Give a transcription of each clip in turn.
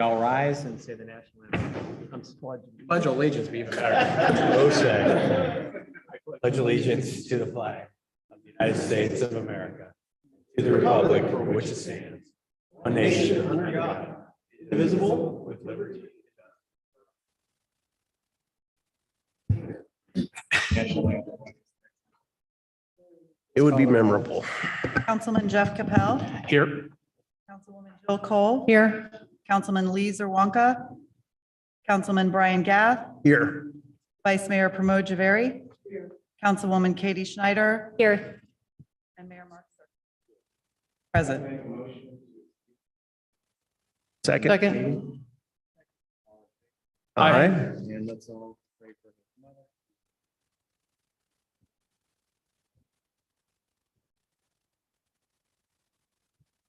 All rise and say the national anthem. Pledge allegiance be even better. Pledge allegiance to the flag of the United States of America, to the republic for which it stands, one nation under God, indivisible, with liberty. It would be memorable. Councilman Jeff Capel. Here. Councilwoman Jill Cole. Here. Councilman Lee Zerwanka. Councilman Brian Gath. Here. Vice Mayor Pramod Javeri. Here. Councilwoman Katie Schneider. Here. And Mayor Mark Sirk. Present. Second. Aye. And let's all pray for his mother.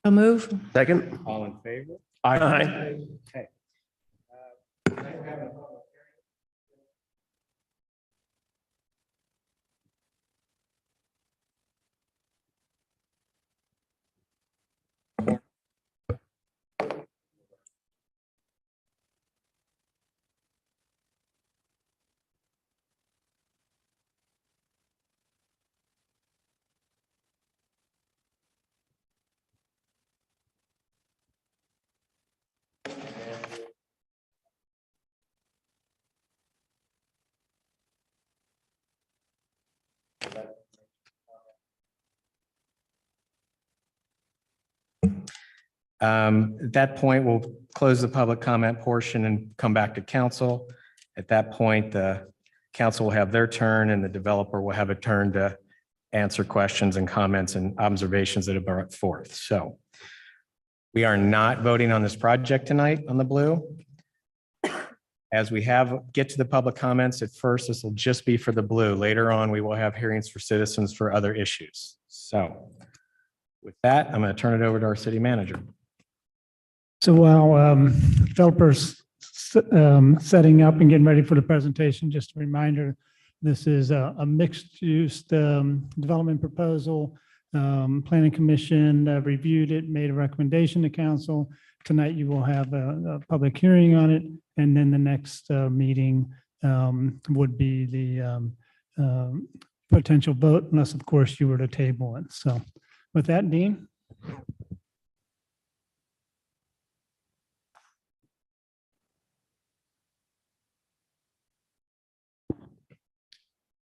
So move. Second. All in favor? Aye. Okay. At that point, we'll close the public comment portion and come back to council. At that point, the council will have their turn and the developer will have a turn to answer questions and comments and observations that have been brought forth. So we are not voting on this project tonight on the blue. As we get to the public comments, at first, this will just be for the blue. Later on, we will have hearings for citizens for other issues. So with that, I'm going to turn it over to our city manager. So while developers setting up and getting ready for the presentation, just a reminder, this is a mixed-use development proposal. Planning Commission reviewed it, made a recommendation to council. Tonight, you will have a public hearing on it, and then the next meeting would be the potential vote, unless, of course, you were to table it. So with that, Dean?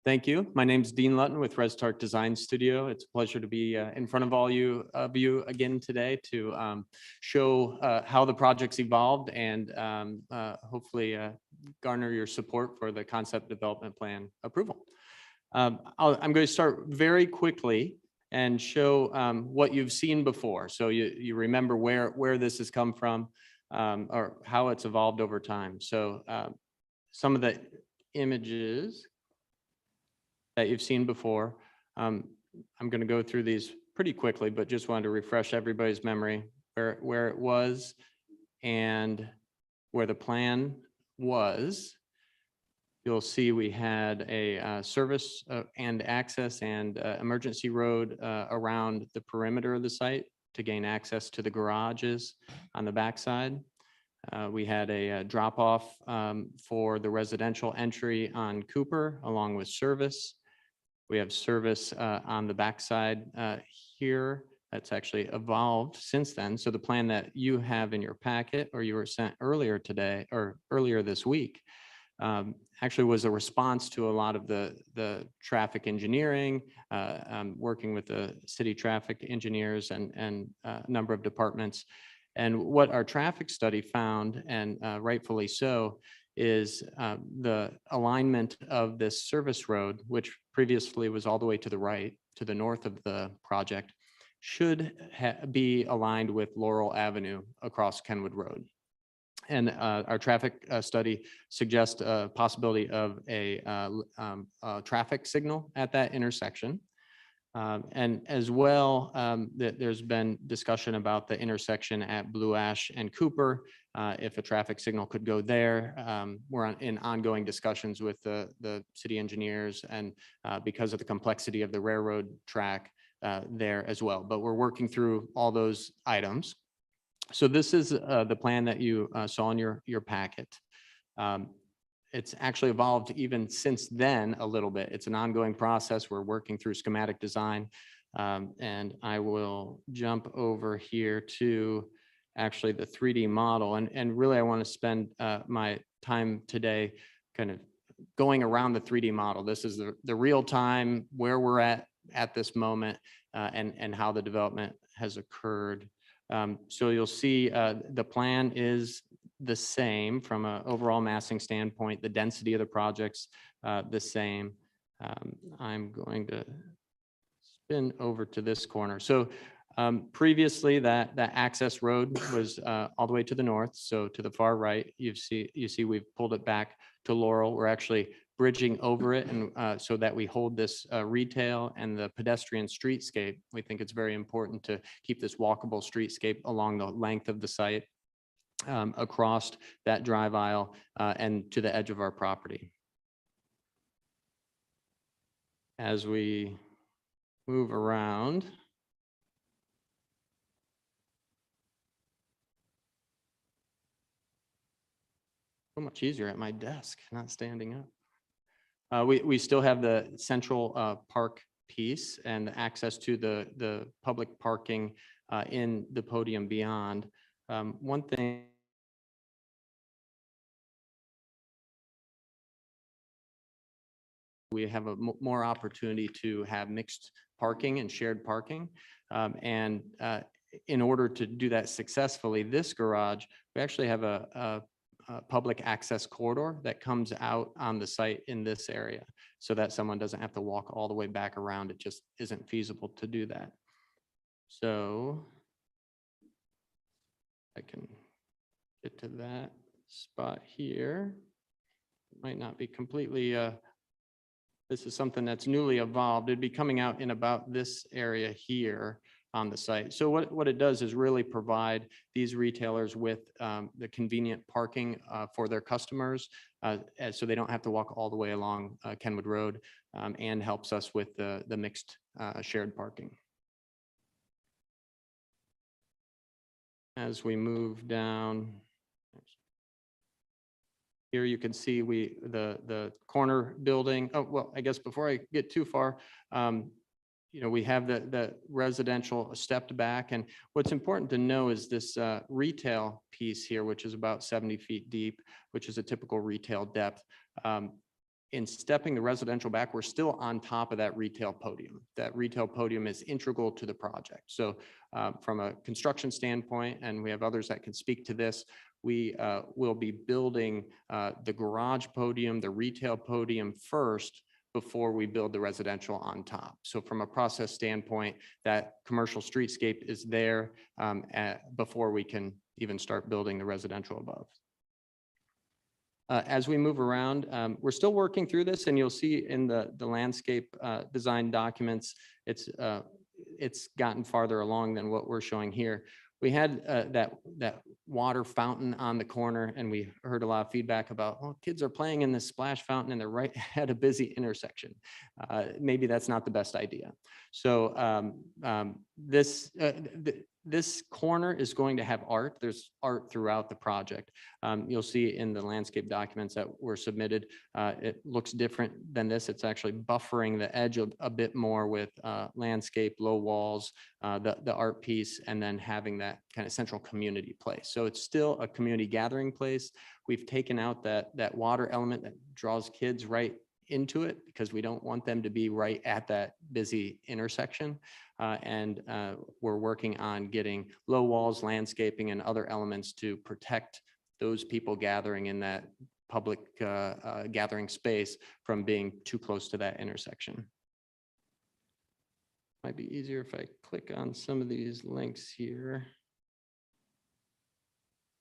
Thank you. My name is Dean Lutton with ResTark Design Studio. It's a pleasure to be in front of all you again today to show how the project's evolved and hopefully garner your support for the concept development plan approval. I'm going to start very quickly and show what you've seen before. So you remember where this has come from or how it's evolved over time. So some of the images that you've seen before. I'm going to go through these pretty quickly, but just wanted to refresh everybody's memory where it was and where the plan was. You'll see we had a service and access and emergency road around the perimeter of the site to gain access to the garages on the backside. We had a drop-off for the residential entry on Cooper along with service. We have service on the backside here. That's actually evolved since then. So the plan that you have in your packet or you were sent earlier today or earlier this week actually was a response to a lot of the traffic engineering, working with the city traffic engineers and a number of departments. And what our traffic study found, and rightfully so, is the alignment of this service road, which previously was all the way to the right, to the north of the project, should be aligned with Laurel Avenue across Kenwood Road. And our traffic study suggests a possibility of a traffic signal at that intersection. And as well, there's been discussion about the intersection at Blue Ash and Cooper. If a traffic signal could go there, we're in ongoing discussions with the city engineers and because of the complexity of the railroad track there as well. But we're working through all those items. So this is the plan that you saw in your packet. It's actually evolved even since then a little bit. It's an ongoing process. We're working through schematic design. And I will jump over here to actually the 3D model. And really, I want to spend my time today kind of going around the 3D model. This is the real time, where we're at this moment, and how the development has occurred. So you'll see the plan is the same from an overall massing standpoint. The density of the project's the same. I'm going to spin over to this corner. So previously that access road was all the way to the north. So to the far right, you see we've pulled it back to Laurel. We're actually bridging over it, and so that we hold this retail and the pedestrian streetscape. We think it's very important to keep this walkable streetscape along the length of the site, across that drive aisle, and to the edge of our property. As we move around, so much easier at my desk, not standing up. We still have the central park piece and access to the public parking in the podium beyond. One thing we have more opportunity to have mixed parking and shared parking. And in order to do that successfully, this garage, we actually have a public access corridor that comes out on the site in this area, so that someone doesn't have to walk all the way back around. It just isn't feasible to do that. So I can get to that spot here. Might not be completely, this is something that's newly evolved. It'd be coming out in about this area here on the site. So what it does is really provide these retailers with the convenient parking for their customers, so they don't have to walk all the way along Kenwood Road, and helps us with the mixed shared parking. As we move down, here you can see the corner building. Oh, well, I guess before I get too far, we have the residential stepped back. And what's important to know is this retail piece here, which is about 70 feet deep, which is a typical retail depth. In stepping the residential back, we're still on top of that retail podium. That retail podium is integral to the project. So from a construction standpoint, and we have others that can speak to this, we will be building the garage podium, the retail podium first, before we build the residential on top. So from a process standpoint, that commercial streetscape is there before we can even start building the residential above. As we move around, we're still working through this, and you'll see in the landscape design documents, it's gotten farther along than what we're showing here. We had that water fountain on the corner, and we heard a lot of feedback about, oh, kids are playing in this splash fountain and they're right at a busy intersection. Maybe that's not the best idea. So this corner is going to have art. There's art throughout the project. You'll see in the landscape documents that were submitted, it looks different than this. It's actually buffering the edge a bit more with landscape, low walls, the art piece, and then having that kind of central community place. So it's still a community gathering place. We've taken out that water element that draws kids right into it, because we don't want them to be right at that busy intersection. And we're working on getting low walls, landscaping, and other elements to protect those people gathering in that public gathering space from being too close to that intersection. Might be easier if I click on some of these links here.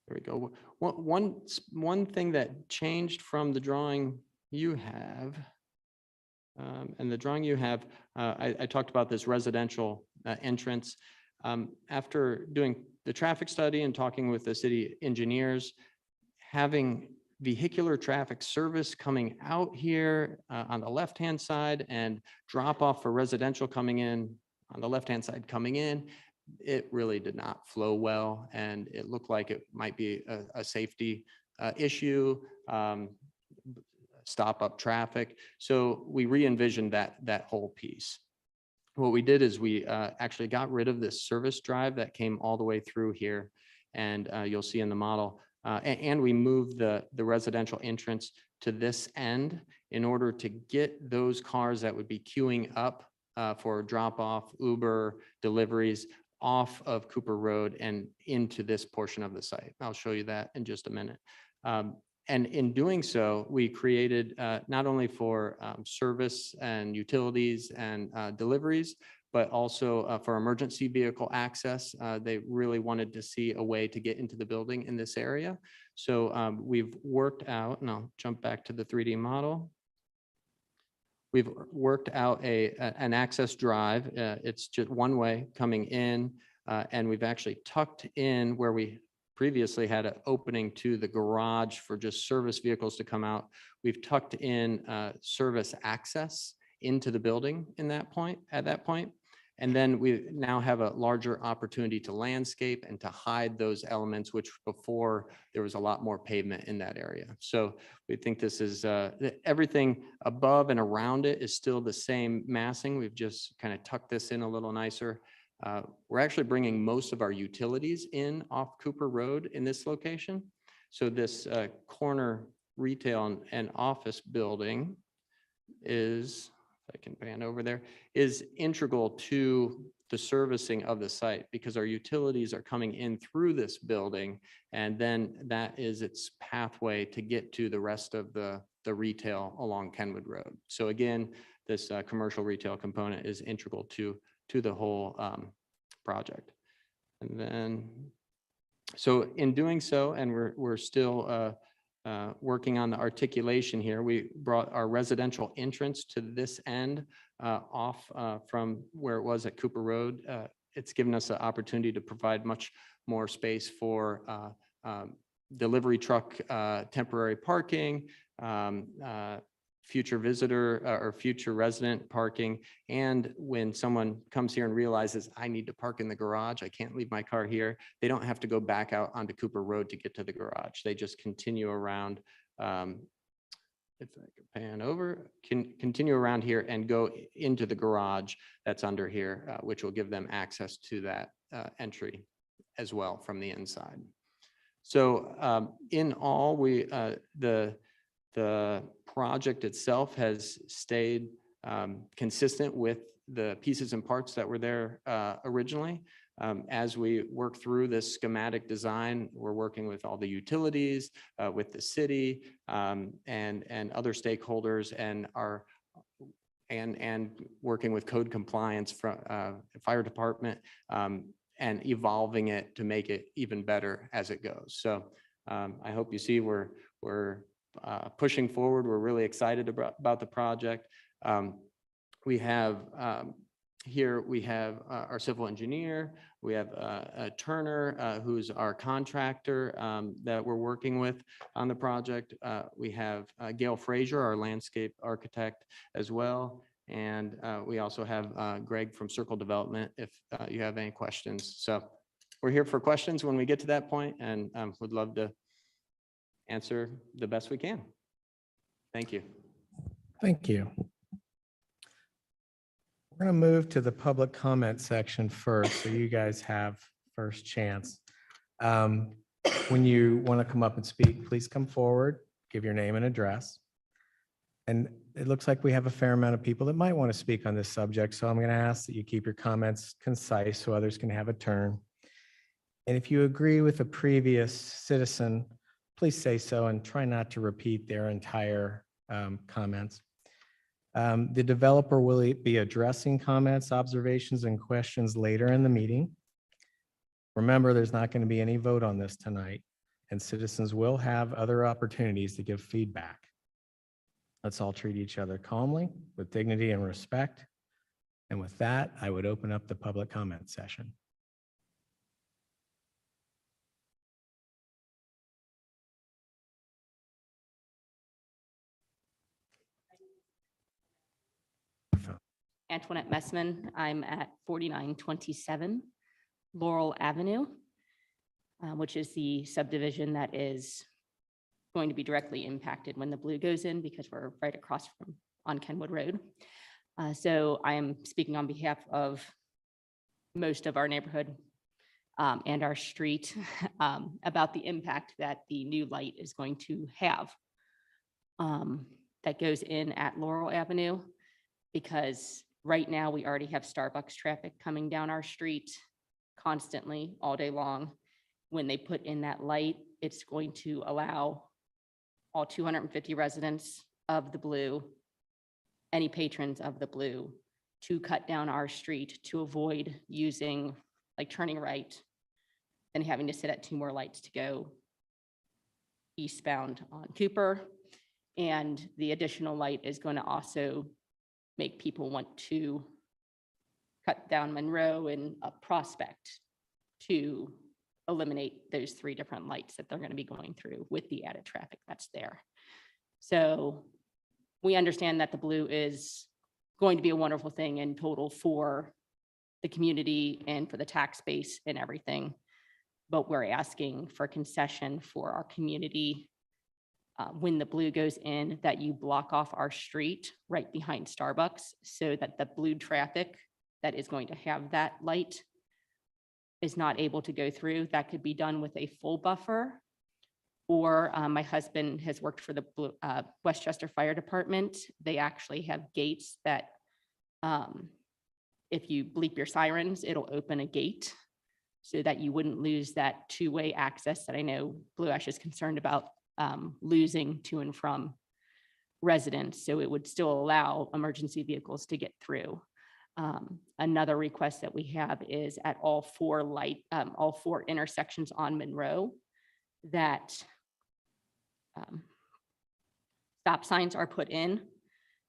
There we go. One thing that changed from the drawing you have, and the drawing you have, I talked about this residential entrance. After doing the traffic study and talking with the city engineers, having vehicular traffic service coming out here on the left-hand side and drop off for residential coming in on the left-hand side coming in, it really did not flow well, and it looked like it might be a safety issue, stop up traffic. So we re-envisioned that whole piece. What we did is we actually got rid of this service drive that came all the way through here, and you'll see in the model. And we moved the residential entrance to this end in order to get those cars that would be queuing up for drop-off, Uber, deliveries off of Cooper Road and into this portion of the site. I'll show you that in just a minute. And in doing so, we created not only for service and utilities and deliveries, but also for emergency vehicle access. They really wanted to see a way to get into the building in this area. So we've worked out, and I'll jump back to the 3D model. We've worked out an access drive. It's just one way coming in, and we've actually tucked in where we previously had an opening to the garage for just service vehicles to come out. We've tucked in service access into the building at that point. And then we now have a larger opportunity to landscape and to hide those elements, which before there was a lot more pavement in that area. So we think this is everything above and around it is still the same massing. We've just kind of tucked this in a little nicer. We're actually bringing most of our utilities in off Cooper Road in this location. So this corner retail and office building is, if I can pan over there, is integral to the servicing of the site because our utilities are coming in through this building, and then that is its pathway to get to the rest of the retail along Kenwood Road. So again, this commercial retail component is integral to the whole project. And then, so in doing so, and we're still working on the articulation here, we brought our residential entrance to this end off from where it was at Cooper Road. It's given us an opportunity to provide much more space for delivery truck temporary parking, future visitor or future resident parking. And when someone comes here and realizes I need to park in the garage, I can't leave my car here, they don't have to go back out onto Cooper Road to get to the garage. They just continue around. If I could pan over, can continue around here and go into the garage that's under here, which will give them access to that entry as well from the inside. So in all, the project itself has stayed consistent with the pieces and parts that were there originally. As we work through this schematic design, we're working with all the utilities, with the city, and other stakeholders, and working with code compliance from fire department, and evolving it to make it even better as it goes. So I hope you see we're pushing forward. We're really excited about the project. We have here we have our civil engineer. We have Turner, who's our contractor that we're working with on the project. We have Gail Frazier, our landscape architect as well. And we also have Greg from Circle Development if you have any questions. So we're here for questions when we get to that point, and would love to answer the best we can. Thank you. Thank you. We're going to move to the public comment section first, so you guys have first chance. When you want to come up and speak, please come forward, give your name and address. And it looks like we have a fair amount of people that might want to speak on this subject, so I'm going to ask that you keep your comments concise so others can have a turn. And if you agree with a previous citizen, please say so and try not to repeat their entire comments. The developer will be addressing comments, observations, and questions later in the meeting. Remember, there's not going to be any vote on this tonight, and citizens will have other opportunities to give feedback. Let's all treat each other calmly, with dignity and respect. And with that, I would open up the public comment session. Antoinette Messman. I'm at 4927 Laurel Avenue, which is the subdivision that is going to be directly impacted when the blue goes in because we're right across from on Kenwood Road. So I am speaking on behalf of most of our neighborhood and our street about the impact that the new light is going to have that goes in at Laurel Avenue, because right now we already have Starbucks traffic coming down our street constantly all day long. When they put in that light, it's going to allow all 250 residents of the blue, any patrons of the blue, to cut down our street to avoid using, like turning right and having to sit at 2 more lights to go eastbound on Cooper. And the additional light is going to also make people want to cut down Monroe and up Prospect to eliminate those 3 different lights that they're going to be going through with the added traffic that's there. So we understand that the blue is going to be a wonderful thing in total for the community and for the tax base and everything. But we're asking for concession for our community when the blue goes in, that you block off our street right behind Starbucks so that the blue traffic that is going to have that light is not able to go through. That could be done with a full buffer. Or my husband has worked for the Westchester Fire Department. They actually have gates that if you bleep your sirens, it'll open a gate so that you wouldn't lose that 2-way access that I know Blue Ash is concerned about losing to and from residents. So it would still allow emergency vehicles to get through. Another request that we have is at all 4 intersections on Monroe that stop signs are put in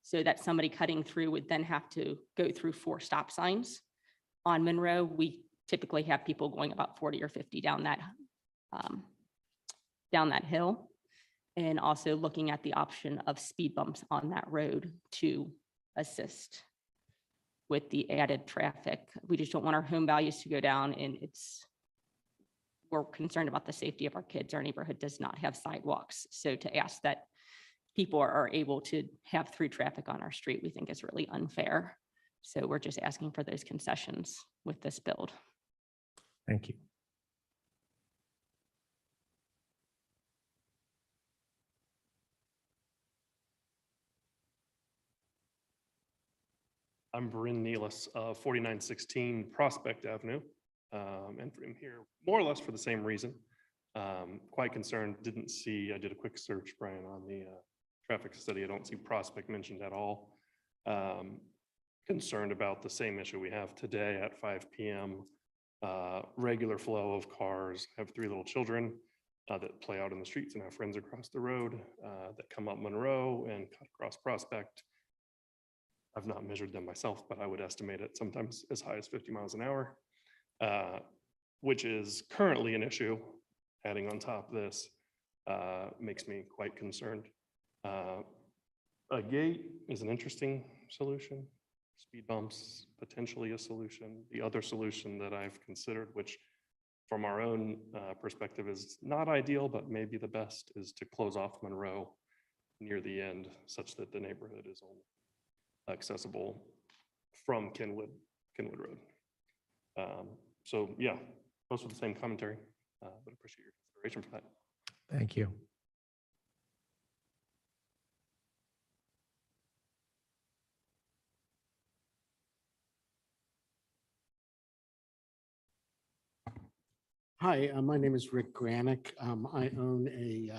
so that somebody cutting through would then have to go through 4 stop signs. On Monroe, we typically have people going about 40 or 50 down that hill, and also looking at the option of speed bumps on that road to assist with the added traffic. We just don't want our home values to go down, and we're concerned about the safety of our kids. Our neighborhood does not have sidewalks. So to ask that people are able to have through traffic on our street, we think is really unfair. So we're just asking for those concessions with this build. Thank you. I'm Bryn Nealis of 4916 Prospect Avenue. And I'm here more or less for the same reason. Quite concerned, didn't see, I did a quick search, Brian, on the traffic study. I don't see Prospect mentioned at all. Concerned about the same issue we have today at 5 p.m. Regular flow of cars. I have 3 little children that play out in the streets and have friends across the road that come up Monroe and cut across Prospect. I've not measured them myself, but I would estimate it sometimes as high as 50 miles an hour, which is currently an issue. Adding on top of this makes me quite concerned. A gate is an interesting solution. Speed bumps, potentially a solution. The other solution that I've considered, which from our own perspective is not ideal, but maybe the best, is to close off Monroe near the end such that the neighborhood is only accessible from Kenwood Road. So yeah, most of the same commentary, but appreciate your consideration for that. Thank you. Hi, my name is Rick Granick. I own a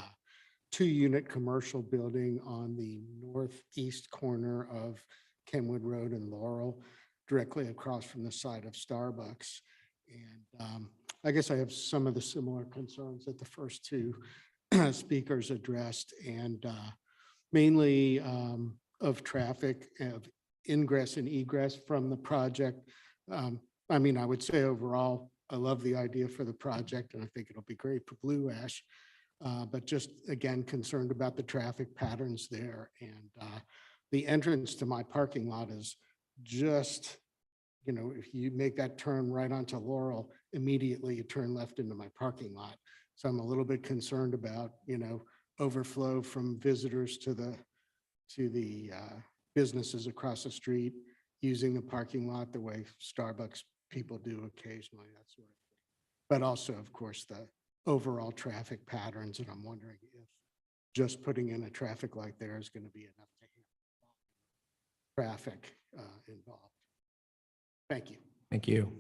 2-unit commercial building on the northeast corner of Kenwood Road and Laurel, directly across from the side of Starbucks. And I guess I have some of the similar concerns that the first 2 speakers addressed, and mainly of traffic, of ingress and egress from the project. I mean, I would say overall, I love the idea for the project, and I think it'll be great for Blue Ash. But just again, concerned about the traffic patterns there. And the entrance to my parking lot is just, if you make that turn right onto Laurel, immediately you turn left into my parking lot. So I'm a little bit concerned about, overflow from visitors to the businesses across the street, using the parking lot the way Starbucks people do occasionally, that sort of thing. But also, of course, the overall traffic patterns. And I'm wondering if just putting in a traffic light there is going to be enough to handle traffic involved. Thank you. Thank you.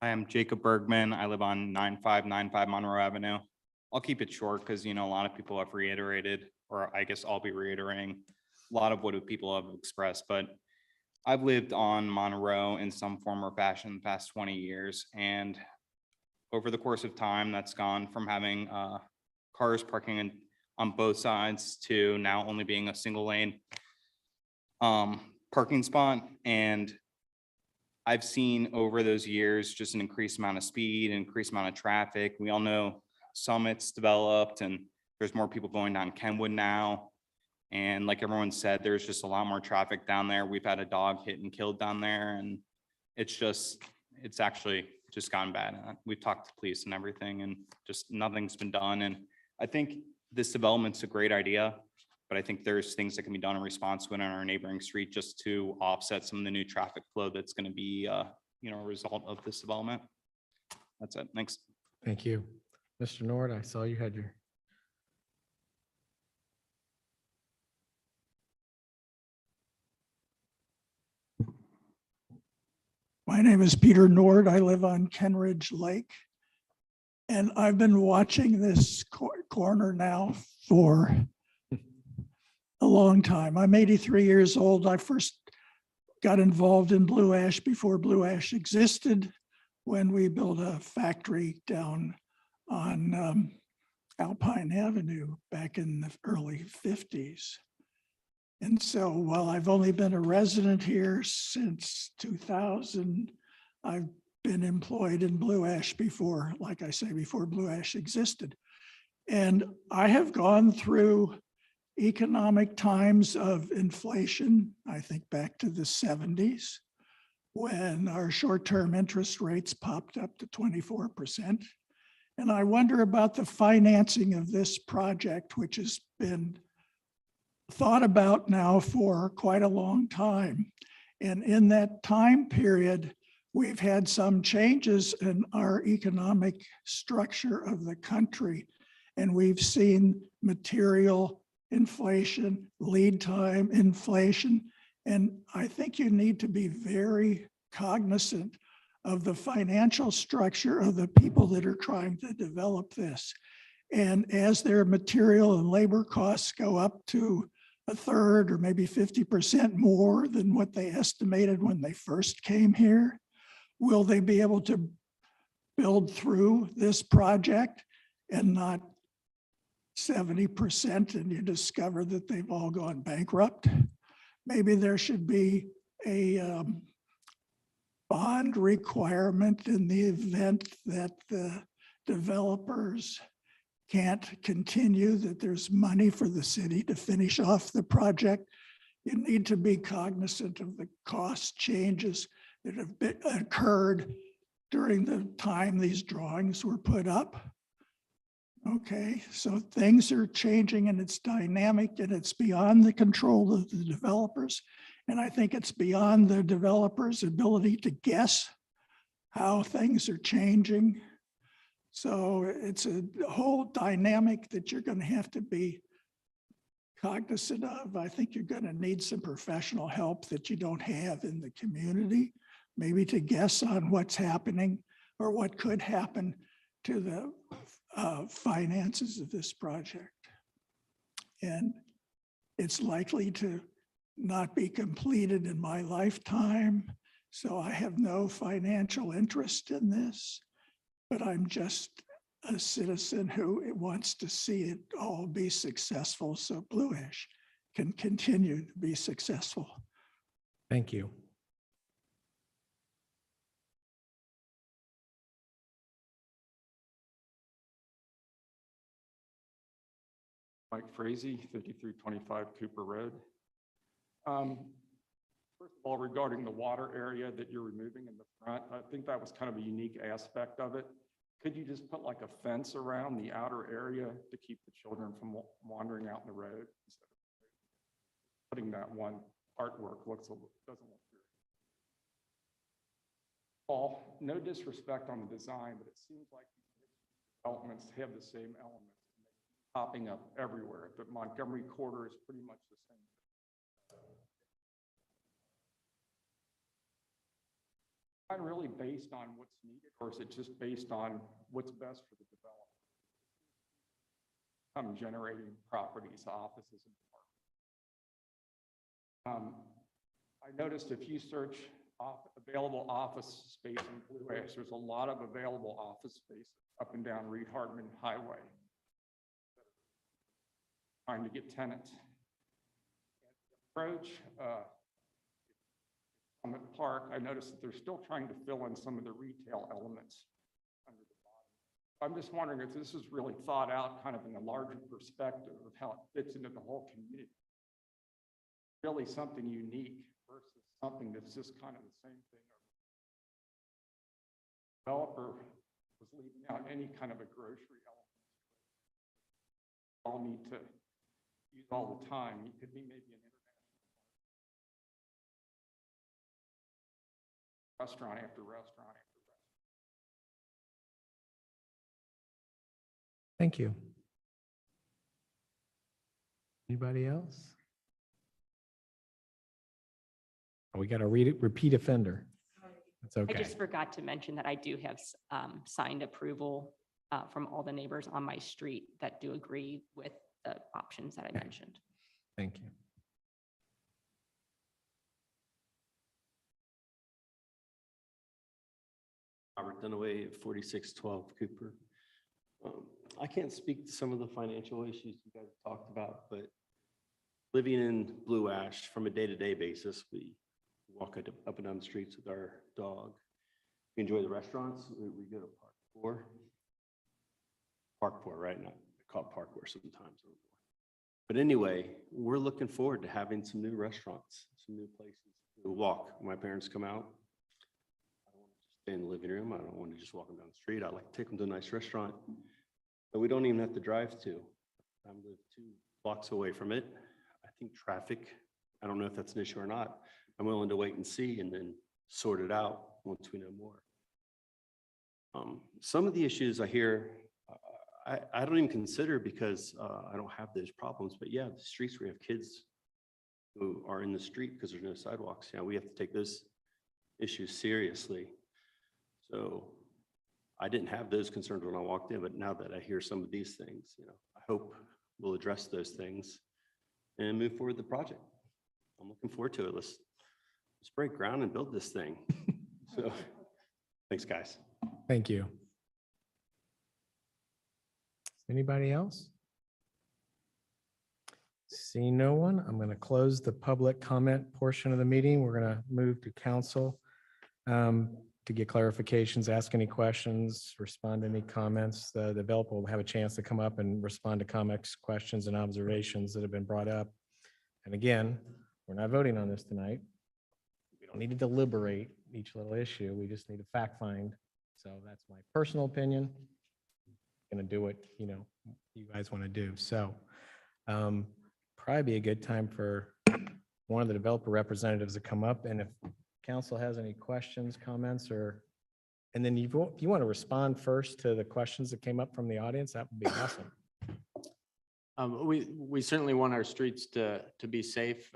I am Jacob Bergman. I live on 9595 Monroe Avenue. I'll keep it short because, a lot of people have reiterated, or I guess I'll be reiterating a lot of what people have expressed, but I've lived on Monroe in some form or fashion the past 20 years. And over the course of time, that's gone from having cars parking on both sides to now only being a single lane parking spot. And I've seen over those years just an increased amount of speed, increased amount of traffic. We all know Summit's developed and there's more people going down Kenwood now. And like everyone said, there's just a lot more traffic down there. We've had a dog hit and killed down there, and it's actually just gone bad. We've talked to police and everything, and just nothing's been done. And I think this development's a great idea, but I think there's things that can be done in response to it on our neighboring street just to offset some of the new traffic flow that's going to be, a result of this development. That's it. Thanks. Thank you. Mr. Nord, I saw you had your. My name is Peter Nord. I live on Kenridge Lake. And I've been watching this corner now for a long time. I'm 83 years old. I first got involved in Blue Ash before Blue Ash existed, when we built a factory down on Alpine Avenue back in the early 50s. And so while I've only been a resident here since 2000, I've been employed in Blue Ash before, like I say, before Blue Ash existed. And I have gone through economic times of inflation, I think back to the 70s, when our short-term interest rates popped up to 24%. And I wonder about the financing of this project, which has been thought about now for quite a long time. And in that time period, we've had some changes in our economic structure of the country. And we've seen material inflation, lead time inflation. And I think you need to be very cognizant of the financial structure of the people that are trying to develop this. And as their material and labor costs go up to a third or maybe 50% more than what they estimated when they first came here, will they be able to build through this project and not 70% and you discover that they've all gone bankrupt? Maybe there should be a bond requirement in the event that the developers can't continue, that there's money for the city to finish off the project. You need to be cognizant of the cost changes that have occurred during the time these drawings were put up. Okay, so things are changing and it's dynamic and it's beyond the control of the developers. And I think it's beyond the developers' ability to guess how things are changing. So it's a whole dynamic that you're going to have to be cognizant of. I think you're going to need some professional help that you don't have in the community, maybe to guess on what's happening or what could happen to the finances of this project. And it's likely to not be completed in my lifetime. So I have no financial interest in this, but I'm just a citizen who wants to see it all be successful so Blue Ash can continue to be successful. Thank you. Mike Frazee, 5325 Cooper Road. First of all, regarding the water area that you're removing in the front, I think that was kind of a unique aspect of it. Could you just put like a fence around the outer area to keep the children from wandering out in the road? Instead of putting that one artwork doesn't look good. Paul, no disrespect on the design, but it seems like developments have the same elements popping up everywhere. The Montgomery quarter is pretty much the same. Not really based on what's needed, or is it just based on what's best for the developer? I'm generating properties, offices, and parks. I noticed if you search available office space in Blue Ash, there's a lot of available office space up and down Reed Hardman Highway. Trying to get tenants. Approach Summit Park, I noticed that they're still trying to fill in some of the retail elements under the bottom. I'm just wondering if this is really thought out kind of in a larger perspective of how it fits into the whole community. Really something unique versus something that's just kind of the same thing. Developer was leaving out any kind of a grocery element. All need to use all the time. It could be maybe an restaurant after restaurant after restaurant. Thank you. Anybody else? Oh, we got a repeat offender. That's I okay. just forgot to mention that I do have signed approval from all the neighbors on my street that do agree with the options that I mentioned. Thank you. Robert Dunaway, 4612 Cooper. I can't speak to some of the financial issues you guys talked about, but living in Blue Ash from a day-to-day basis, we walk up and down the streets with our dog. We enjoy the restaurants. We go to Park Four, right? Not called Parkour sometimes. But anyway, we're looking forward to having some new restaurants, some new places to walk. When my parents come out, I don't want to just stay in the living room. I don't want to just walk them down the street. I like to take them to a nice restaurant, but we don't even have to drive to. I live 2 blocks away from it. I think traffic, I don't know if that's an issue or not. I'm willing to wait and see and then sort it out once we know more. Some of the issues I hear, I don't even consider because I don't have those problems, but yeah, the streets where you have kids who are in the street because there's no sidewalks, we have to take those issues seriously. So I didn't have those concerns when I walked in, but now that I hear some of these things, I hope we'll address those things and move forward the project. I'm looking forward to it. Let's break ground and build this thing. So thanks, guys. Thank you. Anybody else? Seeing no one, I'm going to close the public comment portion of the meeting. We're going to move to council to get clarifications, ask any questions, respond to any comments. The developer will have a chance to come up and respond to comments, questions, and observations that have been brought up. And again, we're not voting on this tonight. We don't need to deliberate each little issue. We just need to fact find. So that's my personal opinion. Going to do what you guys want to do. So probably be a good time for one of the developer representatives to come up, and if council has any questions, comments, and then if you want to respond first to the questions that came up from the audience, that would be awesome. We certainly want our streets to be safe.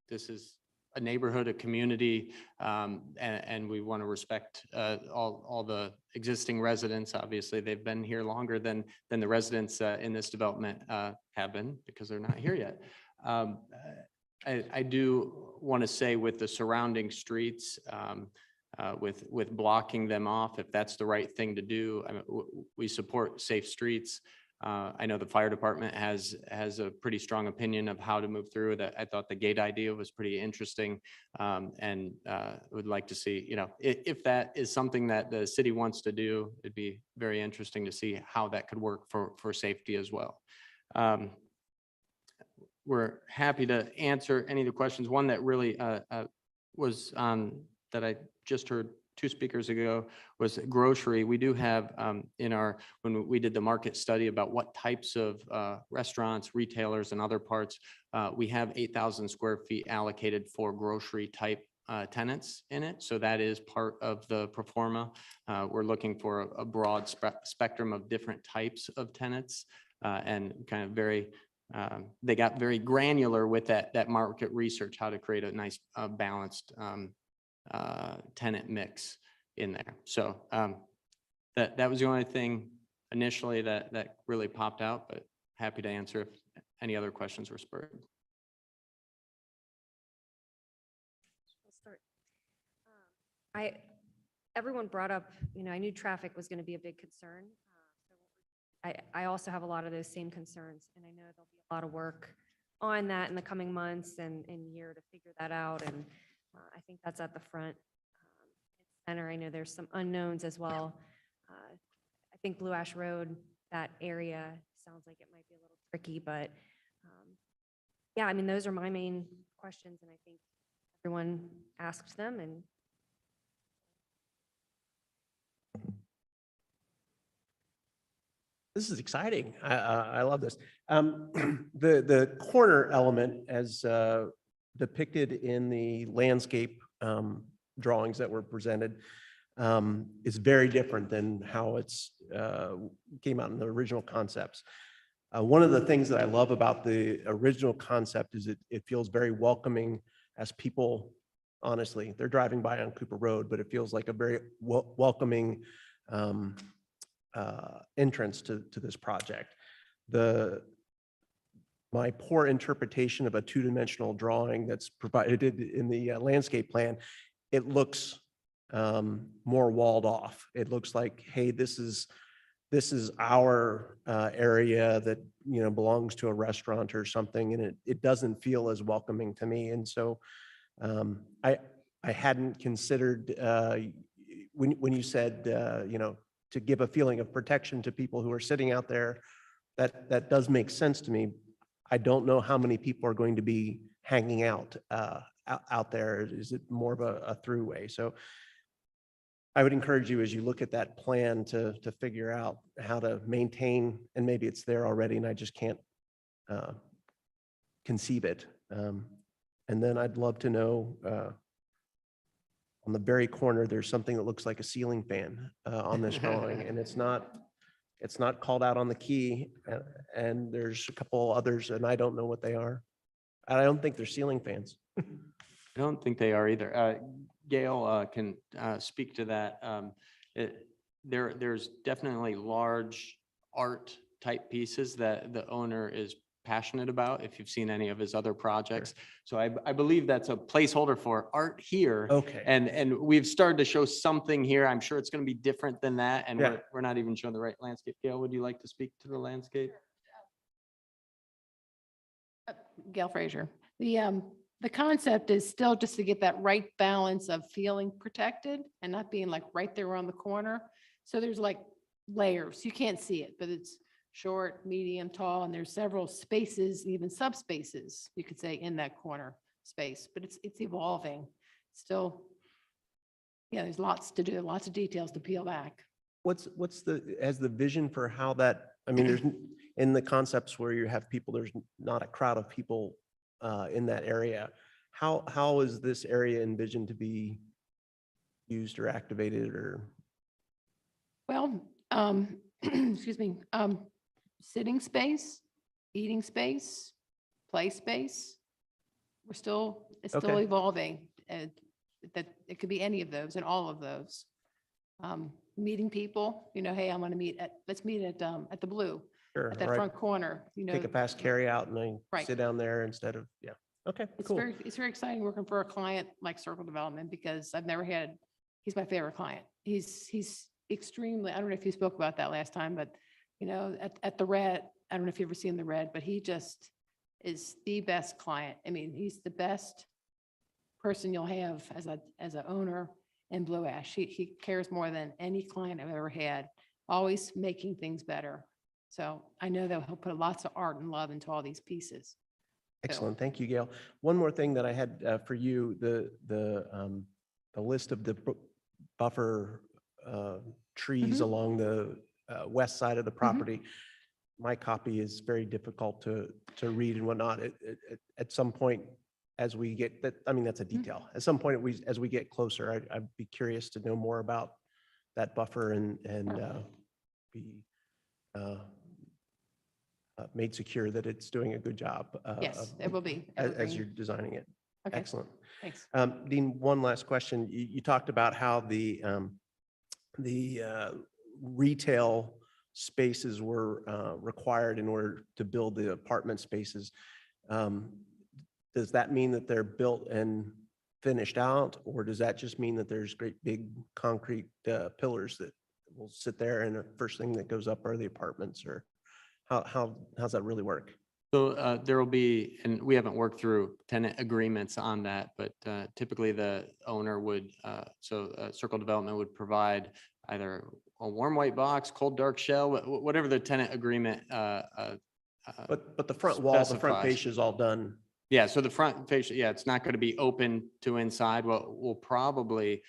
This is a neighborhood, a community, and we want to respect all the existing residents. Obviously, they've been here longer than the residents in this development have been because they're not here yet. I do want to say with the surrounding streets, with blocking them off, if that's the right thing to do, I mean, we support safe streets. I know the fire department has a pretty strong opinion of how to move through that. I thought the gate idea was pretty interesting, and would like to see, if that is something that the city wants to do, it'd be very interesting to see how that could work for safety as well. we're happy to answer any of the questions. One that really was that I just heard two speakers ago was grocery. We do have in our, when we did the market study about what types of restaurants, retailers and other parts, we have 8,000 square feet allocated for grocery type tenants in it. So that is part of the pro forma. We're looking for a broad spectrum of different types of tenants and kind of very, they got very granular with that market research, how to create a nice balanced tenant mix in there. So that was the only thing initially that really popped out, but happy to answer if any other questions were spurred. We'll start. Everyone brought up, I knew traffic was going to be a big concern. I also have a lot of those same concerns, and I know there'll be a lot of work on that in the coming months and year to figure that out. And I think that's at the front center. I know there's some unknowns as well. I think Blue Ash Road, that area sounds like it might be a little tricky, but yeah, I mean, those are my main questions, and I think everyone asked them. And this is exciting. I love this. The corner element as depicted in the landscape drawings that were presented is very different than how it's came out in the original concepts. One of the things that I love about the original concept is it feels very welcoming as people, honestly, they're driving by on Cooper Road, but it feels like a very welcoming entrance to this project. My poor interpretation of a two-dimensional drawing that's provided in the landscape plan, it looks more walled off. It looks like, hey, this is our area that belongs to a restaurant or something, and it doesn't feel as welcoming to me. And so I hadn't considered when you said to give a feeling of protection to people who are sitting out there, that does make sense to me. I don't know how many people are going to be hanging out there. Is it more of a throughway? So I would encourage you as you look at that plan to figure out how to maintain, and maybe it's there already and I just can't conceive it. And then I'd love to know on the very corner, there's something that looks like a ceiling fan on this drawing, and it's not called out on the key. And there's a couple others, and I don't know what they are. I don't think they're ceiling fans. I don't think they are either. Gail can speak to that. There's definitely large art type pieces that the owner is passionate about, if you've seen any of his other projects. So I believe that's a placeholder for art here. Okay. And we've started to show something here. I'm sure it's going to be different than that. And Yeah. we're not even showing the right landscape. Gail, would you like to speak to the landscape? Gail Frazier. The concept is still just to get that right balance of feeling protected and not being like right there on the corner. So there's like layers. You can't see it, but it's short, medium, tall, and there's several spaces, even subspaces, you could say, in that corner space, but it's evolving. Still, yeah, there's lots to do, lots of details to peel back. What's the vision for how that, I mean, there's in the concepts where you have people, there's not a crowd of people in that area. How is this area envisioned to be used or activated or? Well, excuse me, sitting space, eating space, play space. It's still Okay. evolving. That it could be any of those and all of those. Meeting people, hey, I'm going to let's meet at the Blue, Sure, at that right. front corner, Take a fast carry out and then Right. sit down there instead of, yeah. Okay, cool. It's very exciting working for a client like Circle Development, because he's my favorite client. He's extremely, I don't know if you spoke about that last time, but at the Red, I don't know if you've ever seen the Red, but he just is the best client. I mean, he's the best person you'll have as an owner in Blue Ash. He cares more than any client I've ever had, always making things better. So I know that he'll put lots of art and love into all these pieces. Excellent. Thank you, Gail. One more thing that I had for you, the list of the buffer trees along the west side of the property. My copy is very difficult to read and whatnot. At some point, as we get that, I mean, that's a detail. At some point, as we get closer, I'd be curious to know more about that buffer and be made secure that it's doing a good job. Yes, it will be. As evergreen. you're designing it. Okay, Excellent. thanks. Dean, one last question. You talked about how the retail spaces were required in order to build the apartment spaces. Does that mean that they're built and finished out, or does that just mean that there's great big concrete pillars that will sit there and the first thing that goes up are the apartments, or how's that really work? So there will be, and we haven't worked through tenant agreements on that, but typically the owner would, Circle Development would provide either a warm white box, cold dark shell, whatever the tenant agreement. But the front wall, the front specifies. fascia is all done. Yeah, so the front fascia, yeah, it's not going to be open to inside. Well, we'll probably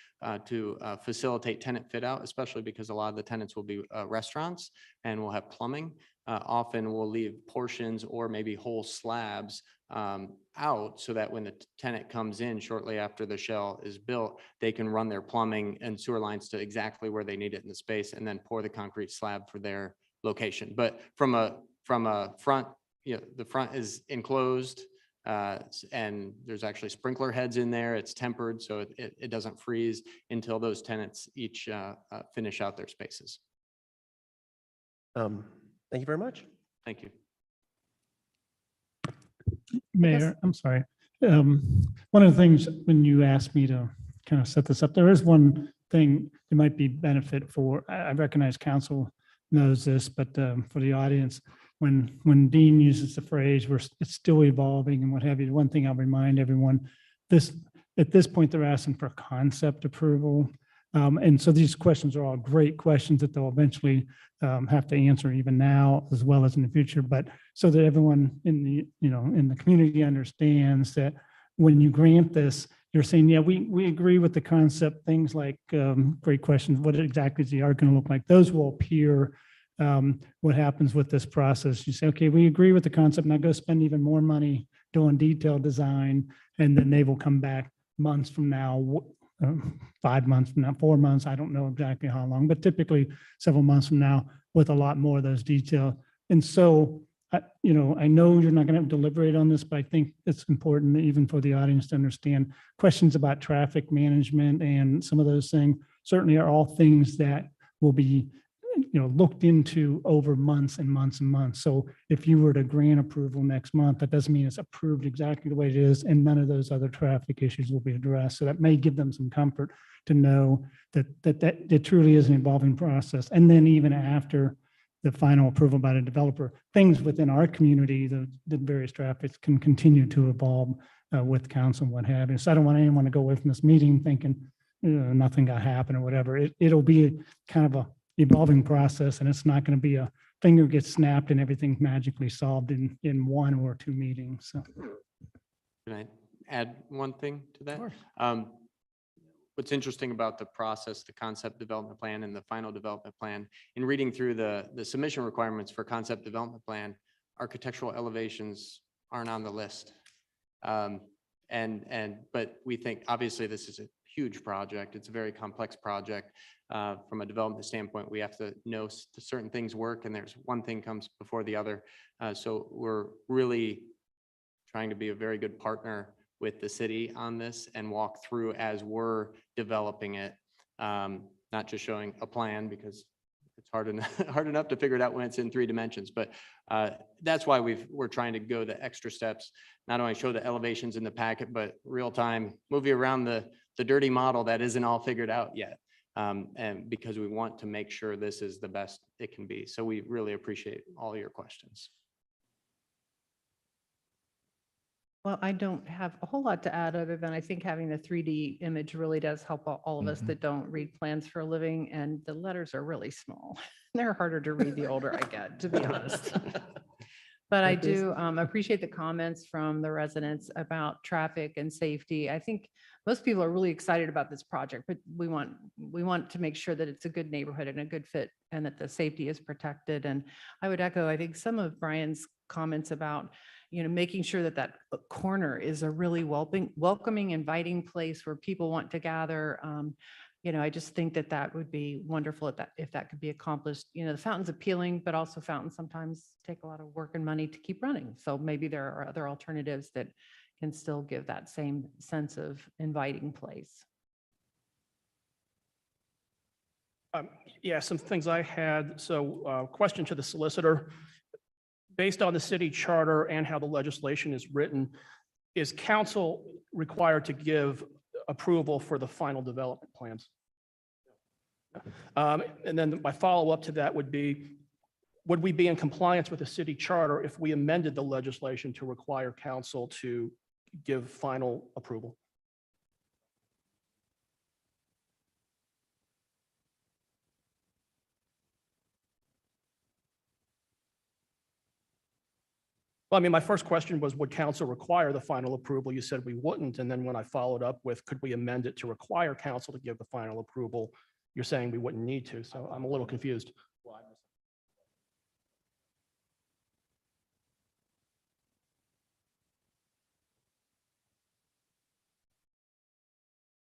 to facilitate tenant fit out, especially because a lot of the tenants will be restaurants and we'll have plumbing. Often we'll leave portions or maybe whole slabs out so that when the tenant comes in shortly after the shell is built, they can run their plumbing and sewer lines to exactly where they need it in the space and then pour the concrete slab for their location. But from a front, you know, the front is enclosed. And there's actually sprinkler heads in there. It's tempered, so it doesn't freeze until those tenants each finish out their spaces. Thank you very much. Thank you. Mayor, I'm sorry. One of the things when you asked me to kind of set this up, there is one thing that might be benefit for, I recognize council knows this, but for the audience, when Dean uses the phrase, it's still evolving and what have you, one thing I'll remind everyone, at this point, they're asking for concept approval. And so these questions are all great questions that they'll eventually have to answer even now as well as in the future. But so that everyone in the community understands that when you grant this, you're saying, yeah, we agree with the concept, things like great questions, what exactly is the art going to look like? Those will appear. What happens with this process? You say, okay, we agree with the concept, now go spend even more money doing detailed design, and then they will come back months from now, 5 months from now, 4 months, I don't know exactly how long, but typically several months from now with a lot more of those details. And so, I know you're not going to deliberate on this, but I think it's important even for the audience to understand questions about traffic management and some of those things certainly are all things that will be looked into over months and months and months. So if you were to grant approval next month, that doesn't mean it's approved exactly the way it is, and none of those other traffic issues will be addressed. So that may give them some comfort to know that it truly is an evolving process. And then even after the final approval by the developer, things within our community, the various traffics can continue to evolve with council and what have you. So I don't want anyone to go away from this meeting thinking nothing got happen or whatever. It'll be kind of a evolving process, and it's not going to be a finger gets snapped and everything's magically solved in 1 or 2 meetings. So. Can I add one thing to that? What's interesting about the process, the concept development plan and the final development plan, in reading through the submission requirements for concept development plan, architectural elevations aren't on the list. But we think obviously this is a huge project. It's a very complex project. From a development standpoint, we have to know certain things work, and there's one thing comes before the other. So we're really trying to be a very good partner with the city on this and walk through as we're developing it, not just showing a plan because it's hard enough to figure it out when it's in 3 dimensions. But that's why we're trying to go the extra steps, not only show the elevations in the packet, but real time movie around the dirty model that isn't all figured out yet. And because we want to make sure this is the best it can be. So we really appreciate all your questions. Well, I don't have a whole lot to add other than I think having the 3D image really does help all of us that don't read plans for a living, and the letters are really small. They're harder to read the older I get, to be honest. But I That is- do appreciate the comments from the residents about traffic and safety. I think most people are really excited about this project, but we want to make sure that it's a good neighborhood and a good fit and that the safety is protected. And I would echo, I think, some of Brian's comments about, making sure that that corner is a really welcoming, inviting place where people want to gather. I just think that that would be wonderful if that could be accomplished. The fountain's appealing, but also fountains sometimes take a lot of work and money to keep running. So maybe there are other alternatives that can still give that same sense of inviting place. Yeah, some things I had. So question to the solicitor. Based on the city charter and how the legislation is written, is council required to give approval for the final development plans? And then my follow-up to that would be, would we be in compliance with the city charter if we amended the legislation to require council to give final approval? Well, I mean, my first question was, would council require the final approval? You said we wouldn't. And then when I followed up with, could we amend it to require council to give the final approval? You're saying we wouldn't need to. So I'm a little confused.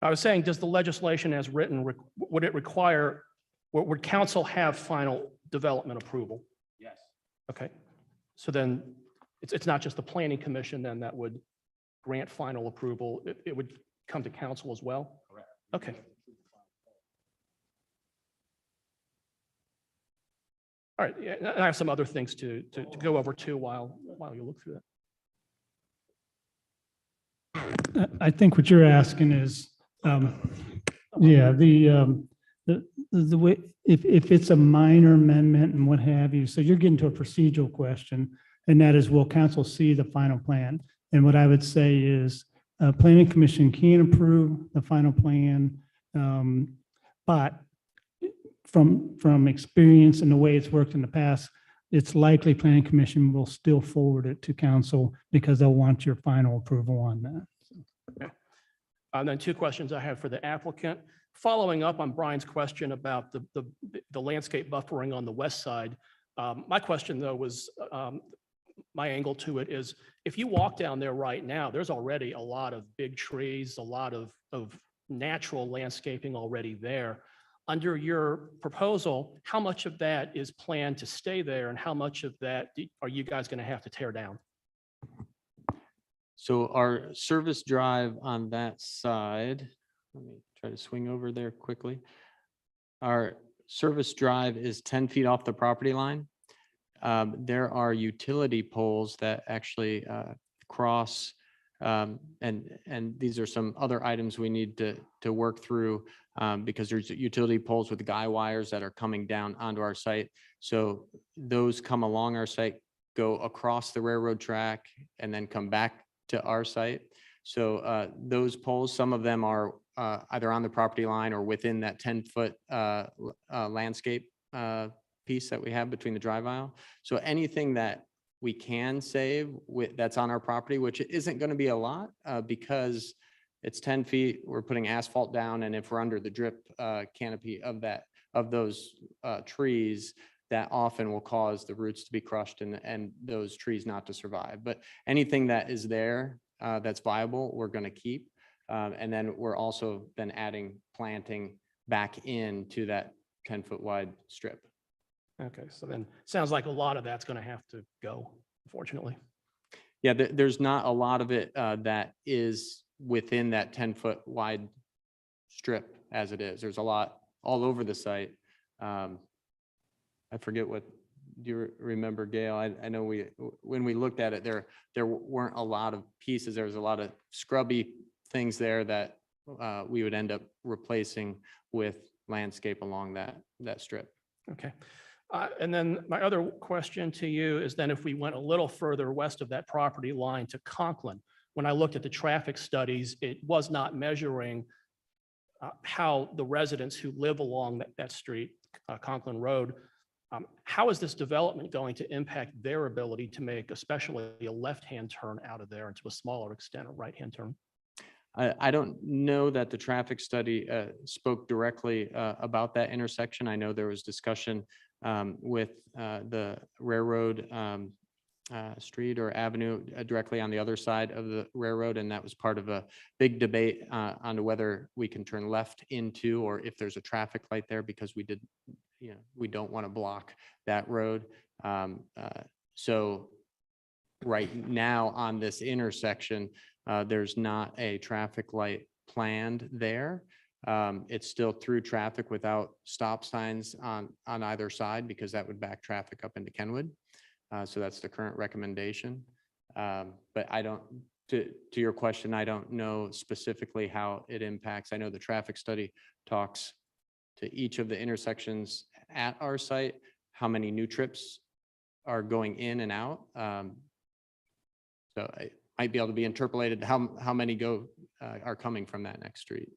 I was saying, does the legislation as written, would it require, would council have final development approval? Yes. Okay. So then it's not just the planning commission then that would grant final approval. It would come to council as well? Correct. Okay. All right. Yeah, and I have some other things to go over too while you look through that. I think what you're asking is, yeah, the way, if it's a minor amendment and what have you, so you're getting to a procedural question, and that is, will council see the final plan? And what I would say is, planning commission can approve the final plan, but from experience and the way it's worked in the past, it's likely planning commission will still forward it to council because they'll want your final approval on that. Okay. And then two questions I have for the applicant. Following up on Brian's question about the landscape buffering on the west side, my question though was, my angle to it is, if you walk down there right now, there's already a lot of big trees, a lot of natural landscaping already there. Under your proposal, how much of that is planned to stay there and how much of that are you guys going to have to tear down? So our service drive on that side, let me try to swing over there quickly. Our service drive is 10 feet off the property line. There are utility poles that actually cross, and these are some other items we need to work through because there's utility poles with guy wires that are coming down onto our site. So those come along our site, go across the railroad track, and then come back to our site. So those poles, some of them are either on the property line or within that 10-foot landscape piece that we have between the drive aisle. So anything that we can save that's on our property, which isn't going to be a lot because it's 10 feet, we're putting asphalt down, and if we're under the drip canopy of those trees, that often will cause the roots to be crushed and those trees not to survive. But anything that is there that's viable, we're going to keep. And then we're also then adding planting back into that 10-foot wide strip. Okay, so then sounds like a lot of that's going to have to go, unfortunately. Yeah, there's not a lot of it that is within that 10-foot wide strip as it is. There's a lot all over the site. I forget what, do you remember, Gail? I know when we looked at it, there weren't a lot of pieces. There was a lot of scrubby things there that we would end up replacing with landscape along that strip. Okay. And then my other question to you is then if we went a little further west of that property line to Conklin, when I looked at the traffic studies, it was not measuring how the residents who live along that street, Conklin Road, How is this development going to impact their ability to make especially a left-hand turn out of there and to a smaller extent, a right-hand turn? I don't know that the traffic study spoke directly about that intersection. I know there was discussion with the railroad street or avenue directly on the other side of the railroad, and that was part of a big debate on whether we can turn left into or if there's a traffic light there, because we don't want to block that road. So right now on this intersection, there's not a traffic light planned there. It's still through traffic without stop signs on either side, because that would back traffic up into Kenwood. So that's the current recommendation. But I don't, to your question, I don't know specifically how it impacts. I know the traffic study talks to each of the intersections at our site, how many new trips are going in and out. So I might be able to be interpolated how many are coming from that next street.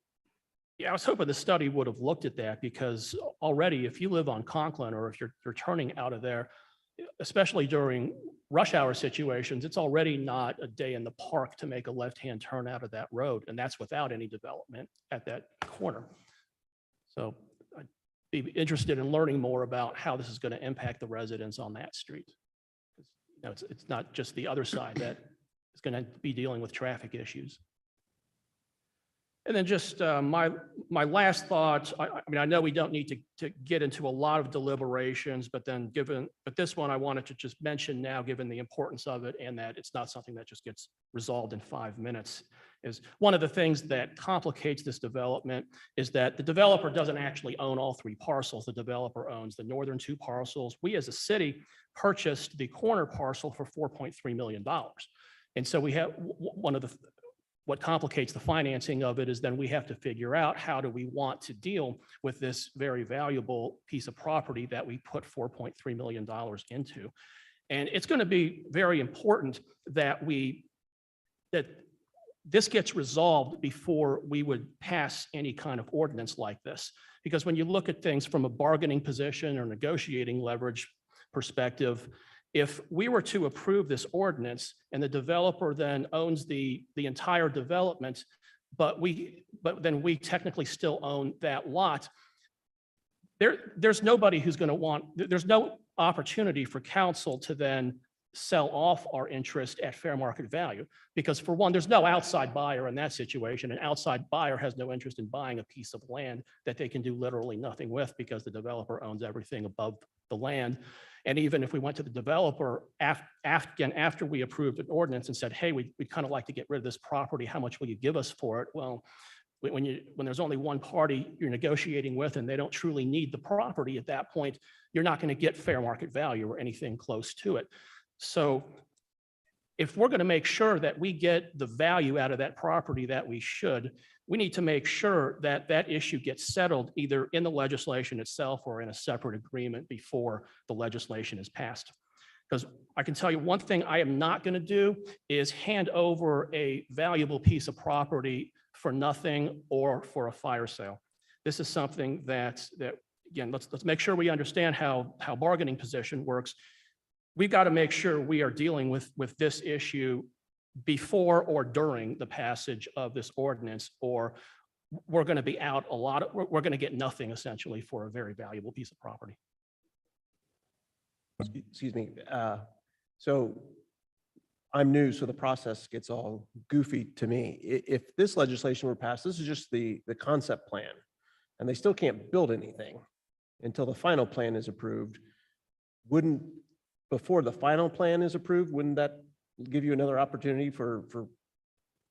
Yeah, I was hoping the study would have looked at that, because already if you live on Conklin or if you're turning out of there, especially during rush hour situations, it's already not a day in the park to make a left-hand turn out of that road. And that's without any development at that corner. So I'd be interested in learning more about how this is going to impact the residents on that street. It's not just the other side that is going to be dealing with traffic issues. And then just my last thought, I mean, I know we don't need to get into a lot of deliberations, but this one I wanted to just mention now, given the importance of it and that it's not something that just gets resolved in 5 minutes, is one of the things that complicates this development is that the developer doesn't actually own all 3 parcels. The developer owns the northern 2 parcels. We as a city purchased the corner parcel for $4.3 million. And so we have what complicates the financing of it is then we have to figure out how do we want to deal with this very valuable piece of property that we put $4.3 million into. And it's going to be very important that this gets resolved before we would pass any kind of ordinance like this. Because when you look at things from a bargaining position or negotiating leverage perspective, if we were to approve this ordinance and the developer then owns the entire development, but then we technically still own that lot, there's nobody who's going to there's no opportunity for council to then sell off our interest at fair market value. Because for one, there's no outside buyer in that situation. An outside buyer has no interest in buying a piece of land that they can do literally nothing with, because the developer owns everything above the land. And even if we went to the developer after we approved an ordinance and said, hey, we'd kind of like to get rid of this property, how much will you give us for it? Well, when there's only one party you're negotiating with and they don't truly need the property at that point, you're not going to get fair market value or anything close to it. So if we're going to make sure that we get the value out of that property that we should, we need to make sure that that issue gets settled either in the legislation itself or in a separate agreement before the legislation is passed. Because I can tell you one thing I am not going to do is hand over a valuable piece of property for nothing or for a fire sale. This is something that again, let's make sure we understand how bargaining position works. We've got to make sure we are dealing with this issue before or during the passage of this ordinance, or we're going to be out we're going to get nothing essentially for a very valuable piece of property. Excuse me. So I'm new, so the process gets all goofy to me. If this legislation were passed, this is just the concept plan, and they still can't build anything until the final plan is approved. Before the final plan is approved, wouldn't that give you another opportunity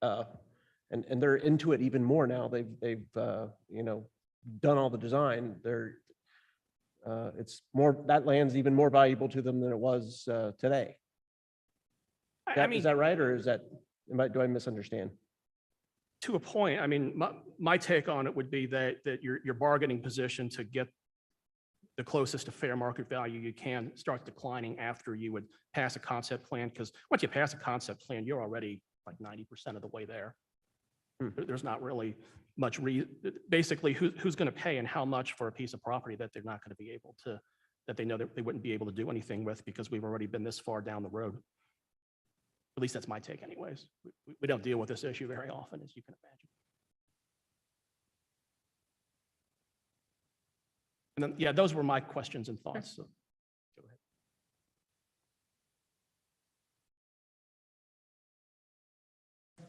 and they're into it even more now. They've done all the design. It's more, that land's even more valuable to them than it was today. Is that right, or do I misunderstand? To a point. I mean, my take on it would be that your bargaining position to get the closest to fair market value you can starts declining after you would pass a concept plan, because once you pass a concept plan, you're already like 90% of the way there. There's not really much basically who's going to pay and how much for a piece of property that they're not going to be able to that they know that they wouldn't be able to do anything with because we've already been this far down the road. At least that's my take anyways. We don't deal with this issue very often, as you can imagine. And then, yeah, those were my questions and thoughts. So, go ahead.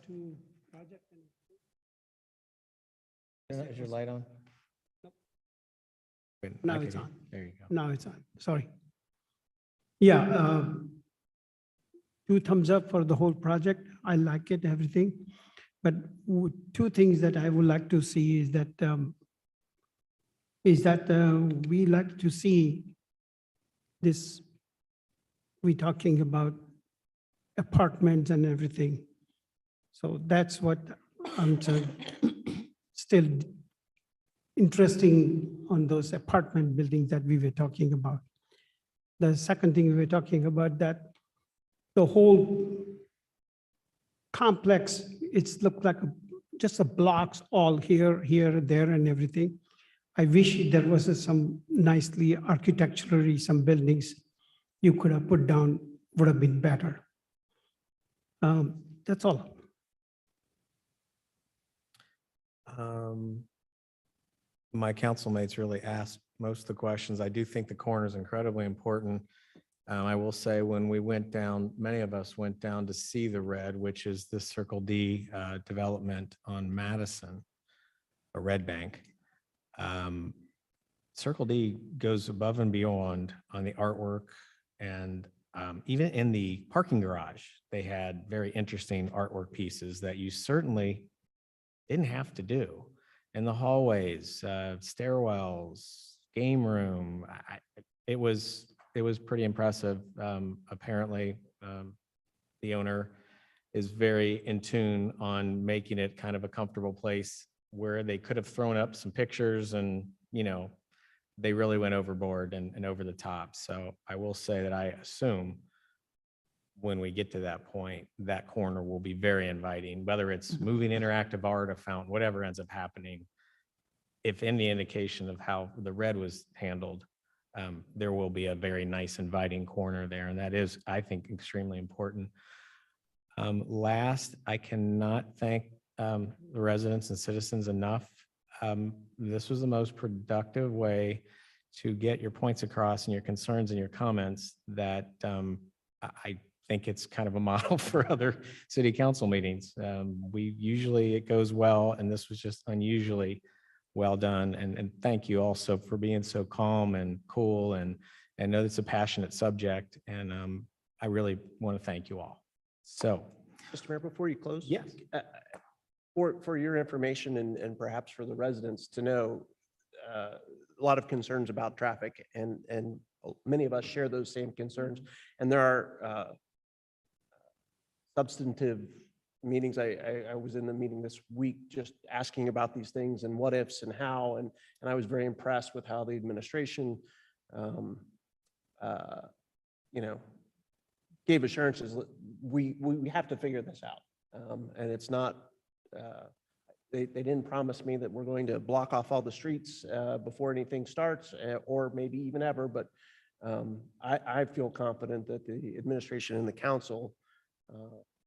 To project Is your light on? Now it's on. There you go. Now it's on, sorry. Yeah, 2 thumbs up for the whole project. I like it, everything. But 2 things that I would like to see is that we like to see this, we talking about apartments and everything. So that's what I'm still interesting on those apartment buildings that we were talking about. The second thing we were talking about, that the whole complex, it's looked like just a blocks all here, there and everything. I wish there was some nicely architecturally, some buildings you could have put down would have been better. That's all. My council mates really asked most of the questions. I do think the corner is incredibly important. I will say when we went down, many of us went down to see the red, which is the Circle D development on Madison, a Red Bank. Circle D goes above and beyond on the artwork, and even in the parking garage, they had very interesting artwork pieces that you certainly didn't have to do. In the hallways, stairwells, game room, it was pretty impressive. Apparently, the owner is very in tune on making it kind of a comfortable place where they could have thrown up some pictures and, they really went overboard and over the top. So I will say that I assume when we get to that point, that corner will be very inviting, whether it's moving interactive art, a fountain, whatever ends up happening. If any indication of how the red was handled, there will be a very nice inviting corner there. And that is, I think, extremely important. Last, I cannot thank the residents and citizens enough. This was the most productive way to get your points across and your concerns and your comments that I think it's kind of a model for other city council meetings. We usually, it goes well, and this was just unusually well done. And thank you also for being so calm and cool, and know it's a passionate subject. And I really want to thank you all. So, Mr. Mayor, before you close. yes. For your information and perhaps for the residents to know, a lot of concerns about traffic, and many of us share those same concerns. And there are substantive meetings. I was in the meeting this week just asking about these things and what ifs and how, and I was very impressed with how the administration gave assurances. We have to figure this out, and it's not. They didn't promise me that we're going to block off all the streets before anything starts, or maybe even ever, but I feel confident that the administration and the council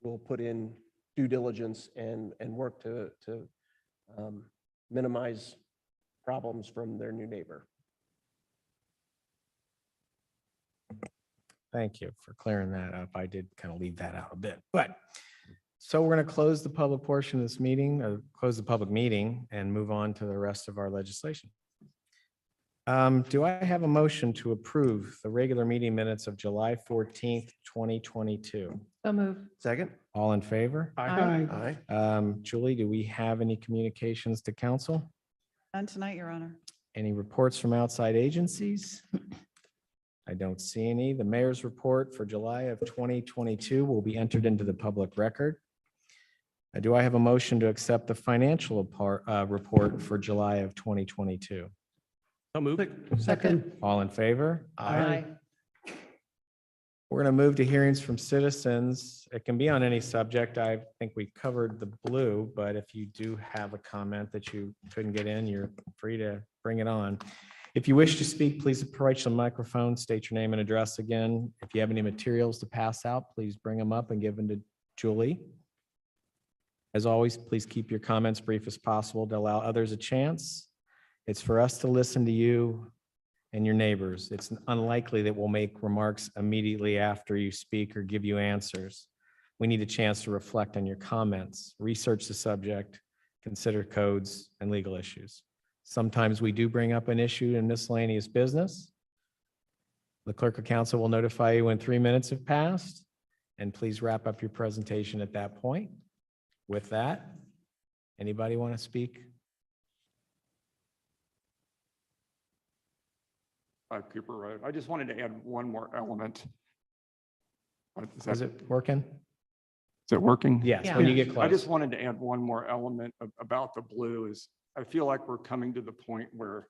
will put in due diligence and work to minimize problems from their new neighbor. Thank you for clearing that up. I did kind of leave that out a bit, but so we're going to close the public portion of this meeting, close the public meeting, and move on to the rest of our legislation. Do I have a motion to approve the regular meeting minutes of July 14th, 2022? So move. Second? All in favor? Aye. Julie, do we have any communications to council? None tonight, Your Honor. Any reports from outside agencies? I don't see any. The mayor's report for July of 2022 will be entered into the public record. Do I have a motion to accept the financial report for July of 2022? So moved. Second. All in favor? Aye. We're going to move to hearings from citizens. It can be on any subject. I think we covered the blue, but if you do have a comment that you couldn't get in, you're free to bring it on. If you wish to speak, please approach the microphone, state your name and address again. If you have any materials to pass out, please bring them up and give them to Julie. As always, please keep your comments brief as possible to allow others a chance. It's for us to listen to you and your neighbors. It's unlikely that we'll make remarks immediately after you speak or give you answers. We need a chance to reflect on your comments, research the subject, consider codes and legal issues. Sometimes we do bring up an issue in miscellaneous business. The clerk of council will notify you when 3 minutes have passed, and please wrap up your presentation at that point. With that, anybody want to speak? Cooper Road. I just wanted to add one more element. Is it working? Is it working? Yes, when you get close. I just wanted to add one more element about the blue is I feel like we're coming to the point where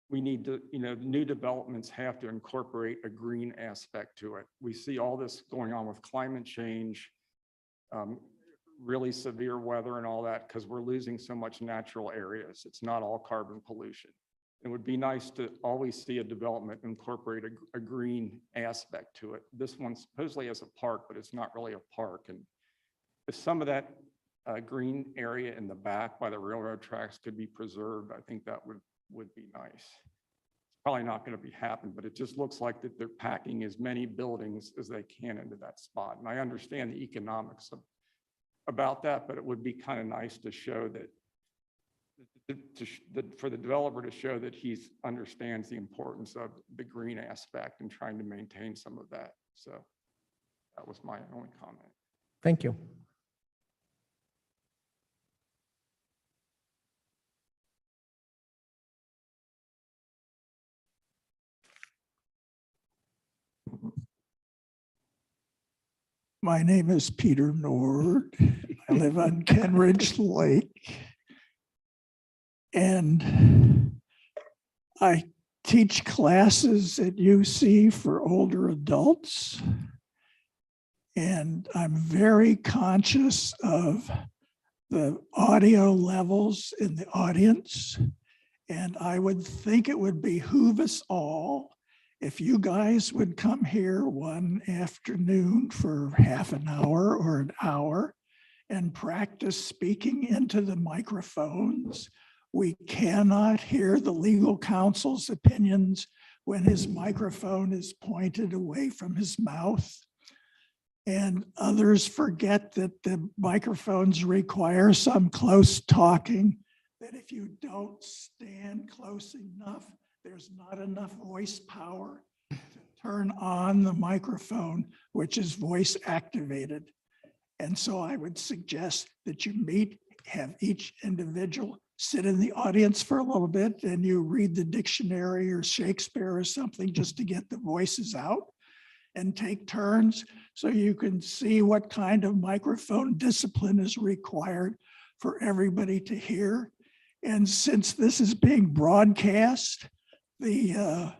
we need to, new developments have to incorporate a green aspect to it. We see all this going on with climate change, really severe weather and all that, because we're losing so much natural areas. It's not all carbon pollution. It would be nice to always see a development incorporate a green aspect to it. This one supposedly has a park, but it's not really a park. And if some of that green area in the back by the railroad tracks could be preserved, I think that would be nice. It's probably not going to be happen, but it just looks like that they're packing as many buildings as they can into that spot. And I understand the economics about that, but it would be kind of nice to show that for the developer to show that he understands the importance of the green aspect and trying to maintain some of that. So that was my only comment. Thank you. My name is Peter Nord. I live on Kenridge Lake. And I teach classes at UC for older adults. And I'm very conscious of the audio levels in the audience. And I would think it would behoove us all if you guys would come here one afternoon for half an hour or an hour and practice speaking into the microphones. We cannot hear the legal counsel's opinions when his microphone is pointed away from his mouth. And others forget that the microphones require some close talking, that if you don't stand close enough, there's not enough voice power to turn on the microphone, which is voice activated. And so I would suggest that you have each individual sit in the audience for a little bit and you read the dictionary or Shakespeare or something just to get the voices out, and take turns so you can see what kind of microphone discipline is required for everybody to hear. And since this is being broadcast, the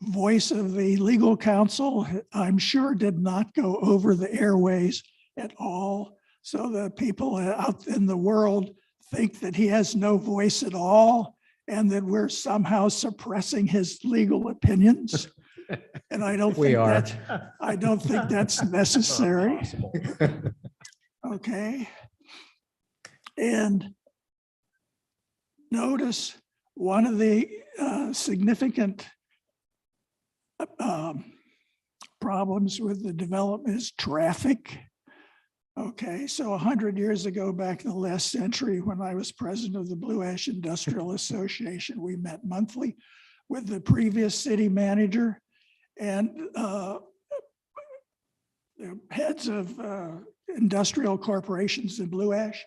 voice of the legal counsel, I'm sure, did not go over the airways at all. So the people out in the world think that he has no voice at all and that we're somehow suppressing his legal opinions. And I don't think that's necessary. Okay. And notice one of the significant problems with the development is traffic. Okay, so 100 years ago, back in the last century, when I was president of the Blue Ash Industrial Association, we met monthly with the previous city manager and the heads of industrial corporations in Blue Ash.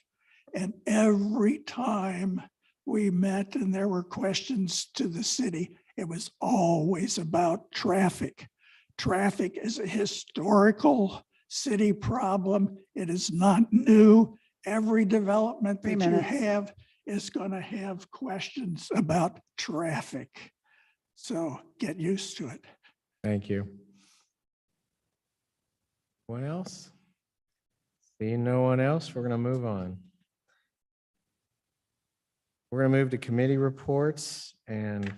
And every time we met and there were questions to the city, it was always about traffic. Traffic is a historical city problem. It is not new. Every development that you have is going to have questions about traffic. So get used to it. Thank you. What else? Seeing no one else, we're going to move on. We're going to move to committee reports, and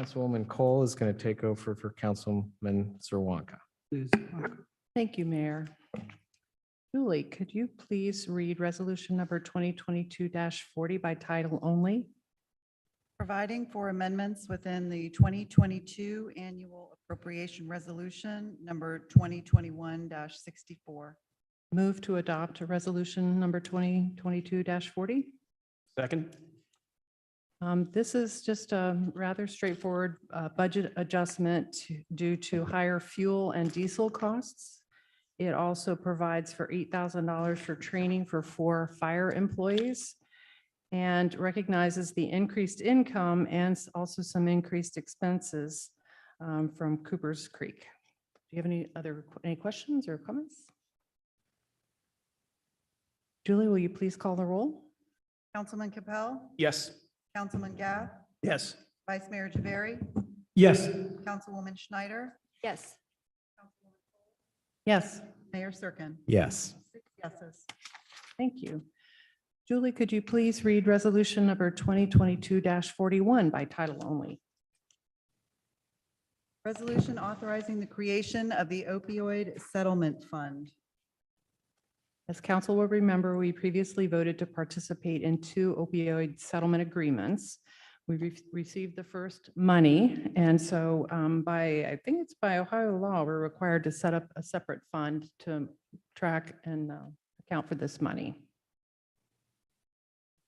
Councilwoman Cole is going to take over for Councilman Zerwanka. Thank you, Mayor. Julie, could you please read resolution number 2022-40 by title only? Providing for amendments within the 2022 annual appropriation resolution number 2021-64. Move to adopt resolution number 2022-40. Second. This is just a rather straightforward budget adjustment due to higher fuel and diesel costs. It also provides for $8,000 for training for 4 fire employees and recognizes the increased income and also some increased expenses from Cooper's Creek. Do you have any questions or comments? Julie, will you please call the roll? Councilman Capell, Yes. Councilman Gath, Yes. Vice Mayor Javari, Yes. Councilwoman Schneider, Yes. Yes, Mayor Serkin. Yes. 6 yeses. thank you. Julie, could you please read resolution number 2022-41 by title only? Resolution authorizing the creation of the opioid settlement fund. As council will remember, we previously voted to participate in 2 opioid settlement agreements. We received the first money, and so I think it's by Ohio law, we're required to set up a separate fund to track and account for this money.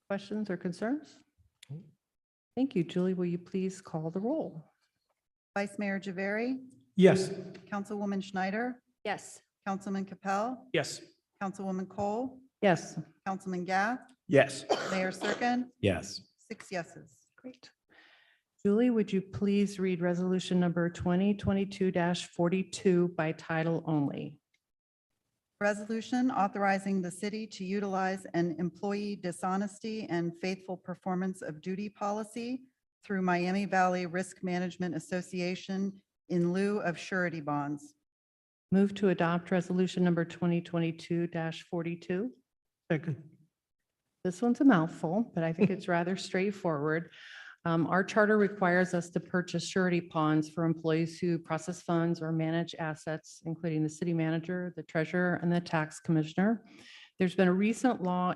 Questions or concerns? Thank you. Julie, will you please call the roll? Vice Mayor Javari, Yes. Councilwoman Schneider, Yes. Councilman Capell, Yes. Councilwoman Cole, Yes, Councilman Gath, Yes. Mayor Serkin, Yes. 6 yeses. great. Julie, would you please read resolution number 2022-42 by title only? Resolution authorizing the city to utilize an employee dishonesty and faithful performance of duty policy through Miami Valley Risk Management Association in lieu of surety bonds. Move to adopt resolution number 2022-42. Second. This one's a mouthful, but I think it's rather straightforward. Our charter requires us to purchase surety bonds for employees who process funds or manage assets, including the city manager, the treasurer, and the tax commissioner. There's been a recent law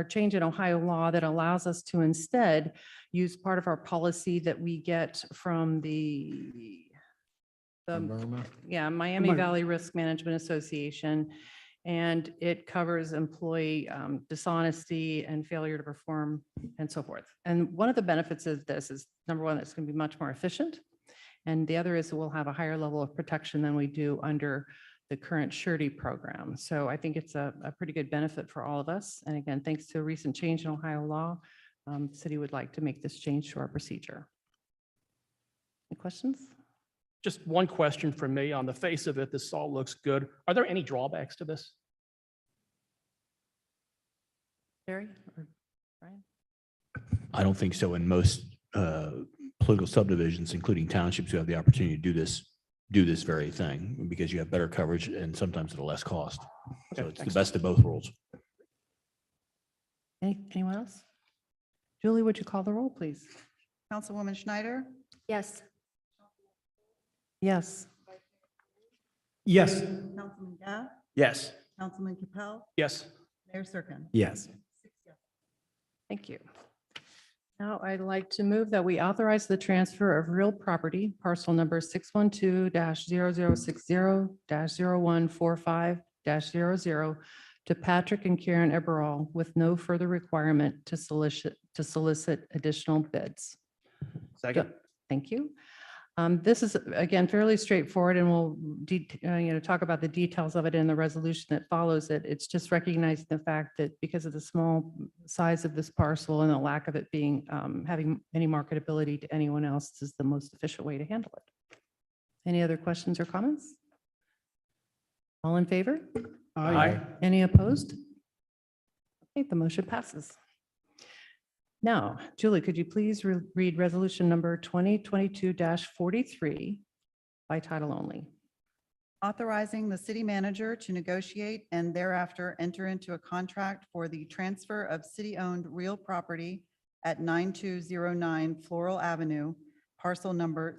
change in Ohio law that allows us to instead use part of our policy that we get from Miami Valley Risk Management Association. And it covers employee dishonesty and failure to perform and so forth. And one of the benefits of this is, number one, it's going to be much more efficient. And the other is we'll have a higher level of protection than we do under the current surety program. So I think it's a pretty good benefit for all of us. And again, thanks to a recent change in Ohio law, the city would like to make this change to our procedure. Any questions? Just one question from me. On the face of it, this all looks good. Are there any drawbacks to this? Barry or Brian? I don't think so. In most political subdivisions, including townships, who have the opportunity to do this very thing because you have better coverage and sometimes at a less cost. So Okay, it's the thanks. best of both worlds. Anyone else? Julie, would you call the roll, please? Councilwoman Schneider, Yes. Yes. Yes. Councilman Gath, Yes. Councilman Capell, Yes. Mayor Serkin. Yes. 6 yeses. Thank you. Now I'd like to move that we authorize the transfer of real property, parcel number 612-0060-0145-00 to Patrick and Karen Eberall with no further requirement to solicit additional bids. Second. Thank you. This is, again, fairly straightforward, and we'll talk about the details of it in the resolution that follows it. It's just recognizing the fact that because of the small size of this parcel and the lack of it being, having any marketability to anyone else, this is the most efficient way to handle it. Any other questions or comments? All in favor? Aye. Any opposed? Okay, the motion passes. Now, Julie, could you please read resolution number 2022-43 by title only? Authorizing the city manager to negotiate and thereafter enter into a contract for the transfer of city-owned real property at 9209 Floral Avenue, parcel number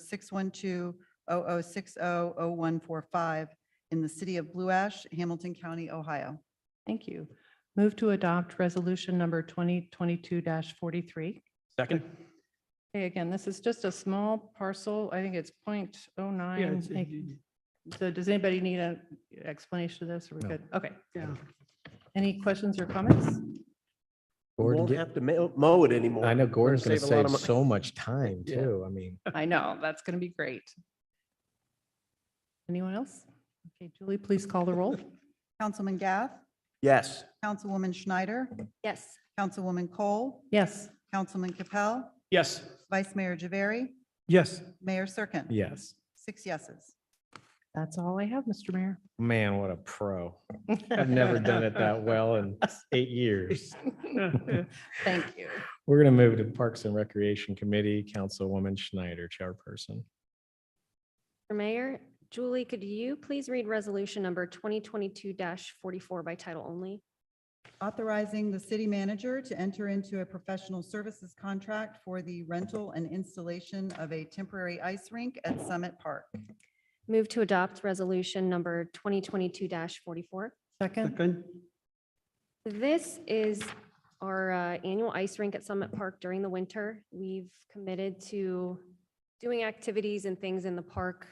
612-0060-0145 in the city of Blue Ash, Hamilton County, Ohio. Thank you. Move to adopt resolution number 2022-43. Second. Okay, again, this is just a small parcel. I think it's Yeah, 0.09 acre. So does anybody need an explanation of this? Are we No. good? Okay. Any questions or comments? We Gordon, won't get- have to mow it anymore. I know We're Gordon's going to save a lot save of money. so much time Yeah. too. I mean, I know, that's going to be great. Anyone else? Okay, Julie, please call the roll. Councilman Gath, Yes. Councilwoman Schneider, Yes. Councilwoman Cole, Yes. Councilman Capell, Yes. Vice Mayor Javari, Yes. Mayor Serkin. yes. 6 yeses. That's all I have, Mr. Mayor. Man, what a pro. I've never done it that well in 8 years. Thank you. We're going to move to Parks and Recreation Committee, Councilwoman Schneider, chairperson. Mr. Mayor, Julie, could you please read resolution number 2022-44 by title only? Authorizing the city manager to enter into a professional services contract for the rental and installation of a temporary ice rink at Summit Park. Move to adopt resolution number 2022-44. Second. This is our annual ice rink at Summit Park during the winter. We've committed to doing activities and things in the park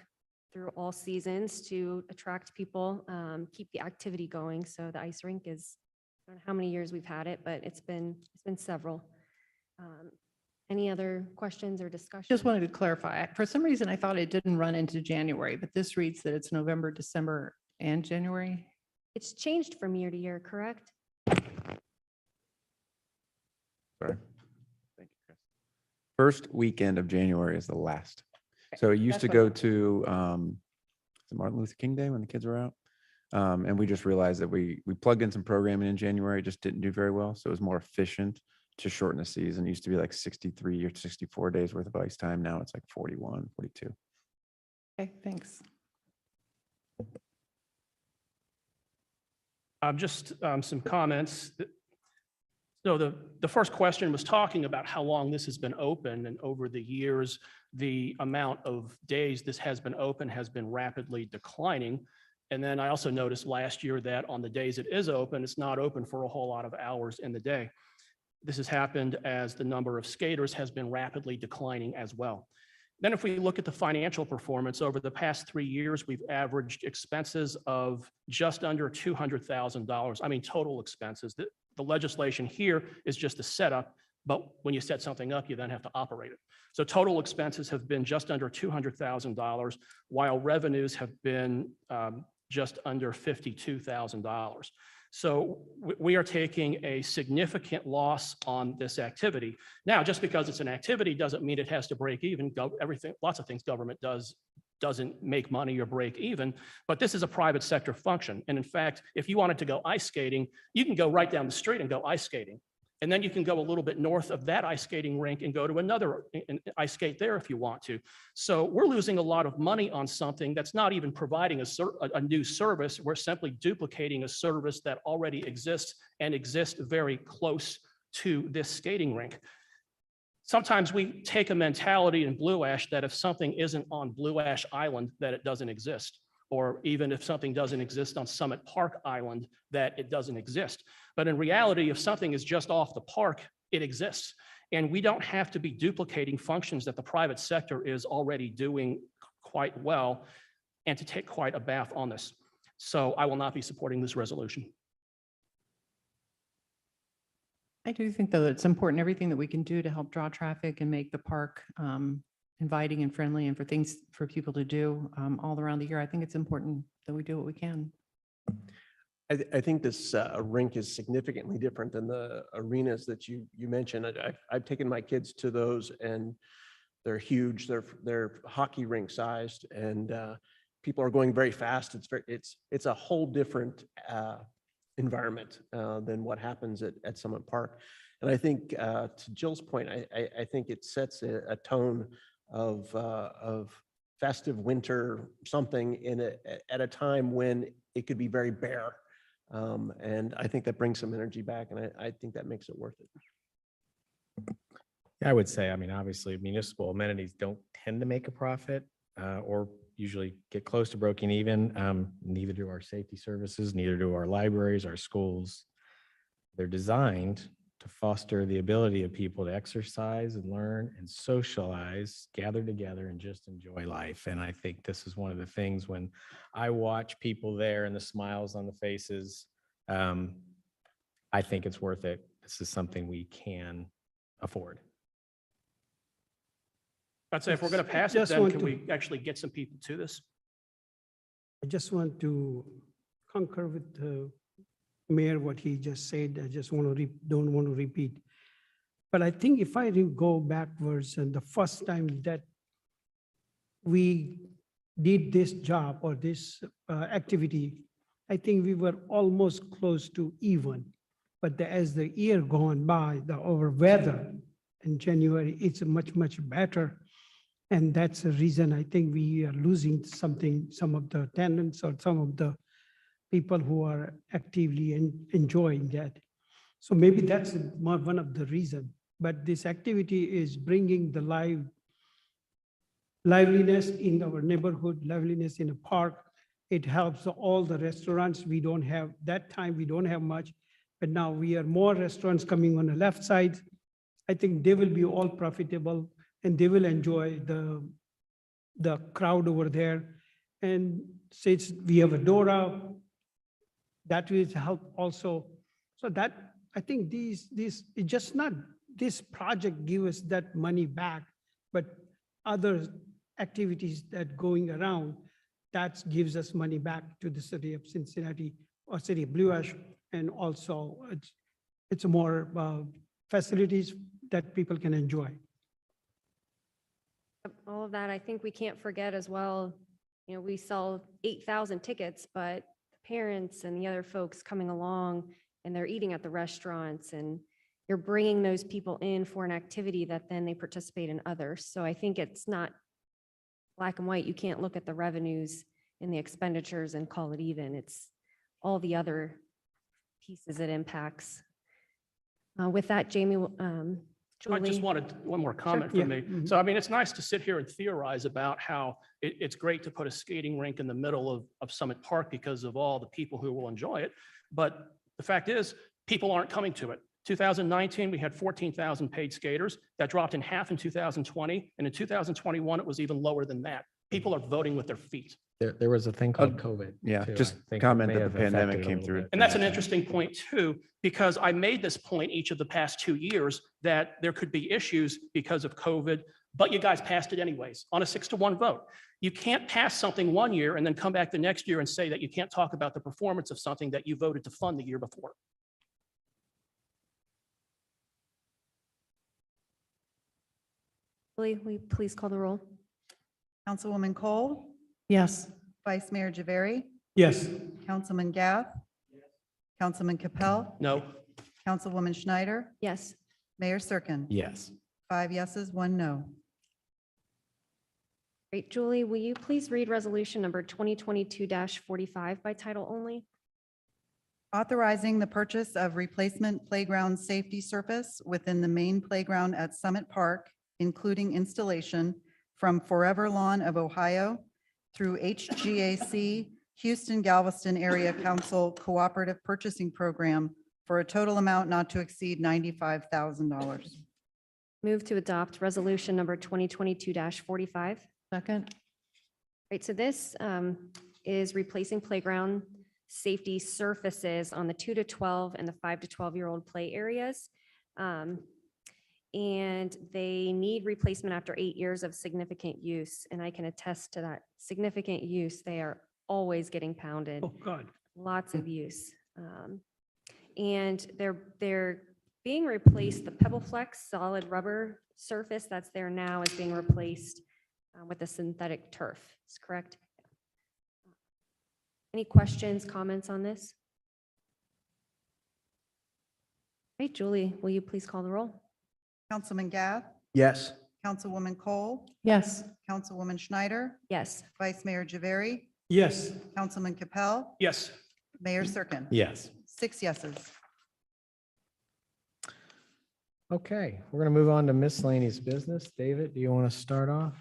through all seasons to attract people, keep the activity going. So the ice rink is, I don't know how many years we've had it, but it's been several. Any other questions or discussion? Just wanted to clarify. For some reason, I thought it didn't run into January, but this reads that it's November, December, and January. It's changed from year to year, correct? Sorry. Thank you, Chris. First weekend of January is the last. So it used That's to what- go to is it Martin Luther King Day when the kids were out. And we just realized that we plugged in some programming in January, just didn't do very well. So it was more efficient to shorten the season. It used to be like 63 or 64 days worth of ice time. Now it's like 41, 42. Okay, thanks. Just some comments. So the first question was talking about how long this has been open, and over the years, the amount of days this has been open has been rapidly declining. And then I also noticed last year that on the days it is open, it's not open for a whole lot of hours in the day. This has happened as the number of skaters has been rapidly declining as well. Then if we look at the financial performance over the past 3 years, we've averaged expenses of just under $200,000. I mean, total expenses. The legislation here is just a setup, but when you set something up, you then have to operate it. So total expenses have been just under $200,000, while revenues have been just under $52,000. So we are taking a significant loss on this activity. Now, just because it's an activity doesn't mean it has to break even. Lots of things government doesn't make money or break even, but this is a private sector function. And in fact, if you wanted to go ice skating, you can go right down the street and go ice skating. And then you can go a little bit north of that ice skating rink and go to another and ice skate there if you want to. So we're losing a lot of money on something that's not even providing a new service. We're simply duplicating a service that already exists and exists very close to this skating rink. Sometimes we take a mentality in Blue Ash that if something isn't on Blue Ash Island, that it doesn't exist. Or even if something doesn't exist on Summit Park Island, that it doesn't exist. But in reality, if something is just off the park, it exists. And we don't have to be duplicating functions that the private sector is already doing quite well and to take quite a bath on this. So I will not be supporting this resolution. I do think, though, that it's important, everything that we can do to help draw traffic and make the park inviting and friendly and for things for people to do all around the year. I think it's important that we do what we can. I think this rink is significantly different than the arenas that you mentioned. I've taken my kids to those and they're huge. They're hockey rink sized, and people are going very fast. It's a whole different environment than what happens at Summit Park. And I think to Jill's point, I think it sets a tone of festive winter something at a time when it could be very bare. And I think that brings some energy back, and I think that makes it worth it. I would say, I mean, obviously municipal amenities don't tend to make a profit or usually get close to breaking even. Neither do our safety services, neither do our libraries, our schools. They're designed to foster the ability of people to exercise and learn and socialize, gather together and just enjoy life. And I think this is one of the things when I watch people there and the smiles on the faces, I think it's worth it. This is something we can afford. I'd say if we're going to pass it, Just then want can to- we actually get some people to this? I just want to concur with the mayor, what he just said. I just want to, don't want to repeat. But I think if I go backwards and the first time that we did this job or this activity, I think we were almost close to even. But as the year gone by, our weather in January, it's much, much better. And that's the reason I think we are losing something, some of the tenants or some of the people who are actively enjoying that. So maybe that's one of the reasons. But this activity is bringing the liveliness in our neighborhood, liveliness in the park. It helps all the restaurants. We don't have, that time we don't have much, but now we are more restaurants coming on the left side. I think they will be all profitable and they will enjoy the crowd over there. And since we have a Dora, that will help also. So that, I think it's just not, this project give us that money back, but other activities that going around, that gives us money back to the city of Cincinnati or city of Blue Ash. And also it's more facilities that people can enjoy. All of that, I think we can't forget as well, you know, we sell 8,000 tickets, but the parents and the other folks coming along and they're eating at the restaurants and you're bringing those people in for an activity that then they participate in others. So I think it's not black and white. You can't look at the revenues and the expenditures and call it even. It's all the other pieces it impacts. With that, Jamie, I just Julie? wanted one more comment Yeah. from me. Mhm. So, I mean, it's nice to sit here and theorize about how it's great to put a skating rink in the middle of Summit Park because of all the people who will enjoy it. But the fact is, people aren't coming to it. 2019, we had 14,000 paid skaters. That dropped in half in 2020. And in 2021, it was even lower than that. People are voting with their feet. There was a thing called COVID. Yeah, too. I just think comment may that the have affected pandemic it a came little through. bit. And that's an interesting point too, because I made this point each of the past 2 years that there could be issues because of COVID, but you guys passed it anyways on a 6-1 vote. You can't pass something one year and then come back the next year and say that you can't talk about the performance of something that you voted to fund the year before. Julie, will you please call the roll? Councilwoman Cole, Yes. Vice Mayor Javari, Yes. Councilman Gath, Councilman Capell, No, Councilwoman Schneider, Yes. Mayor Serkin. Yes. 5 yeses, 1 no. Great. Julie, will you please read resolution number 2022-45 by title only? Authorizing the purchase of replacement playground safety surface within the main playground at Summit Park, including installation from Forever Lawn of Ohio through HGAC Houston Galveston Area Council Cooperative Purchasing Program for a total amount not to exceed $95,000. Move to adopt resolution number 2022-45. Second. Right, so this is replacing playground safety surfaces on the 2 to 12 and the 5 to 12-year-old play areas. And they need replacement after 8 years of significant use. And I can attest to that significant use. They are always getting pounded. Oh, God. Lots of use. And they're being replaced, the Pebble Flex solid rubber surface that's there now is being replaced with a synthetic turf. Is correct? Any questions, comments on this? Right, Julie, will you please call the roll? Councilman Gath, Yes. Councilwoman Cole, Yes. Councilwoman Schneider, Yes. Vice Mayor Javari, Yes. Councilman Capell, yes. Mayor Serkin. Yes. 6 yeses. Okay, we're going to move on to miscellaneous business. David, do you want to start off?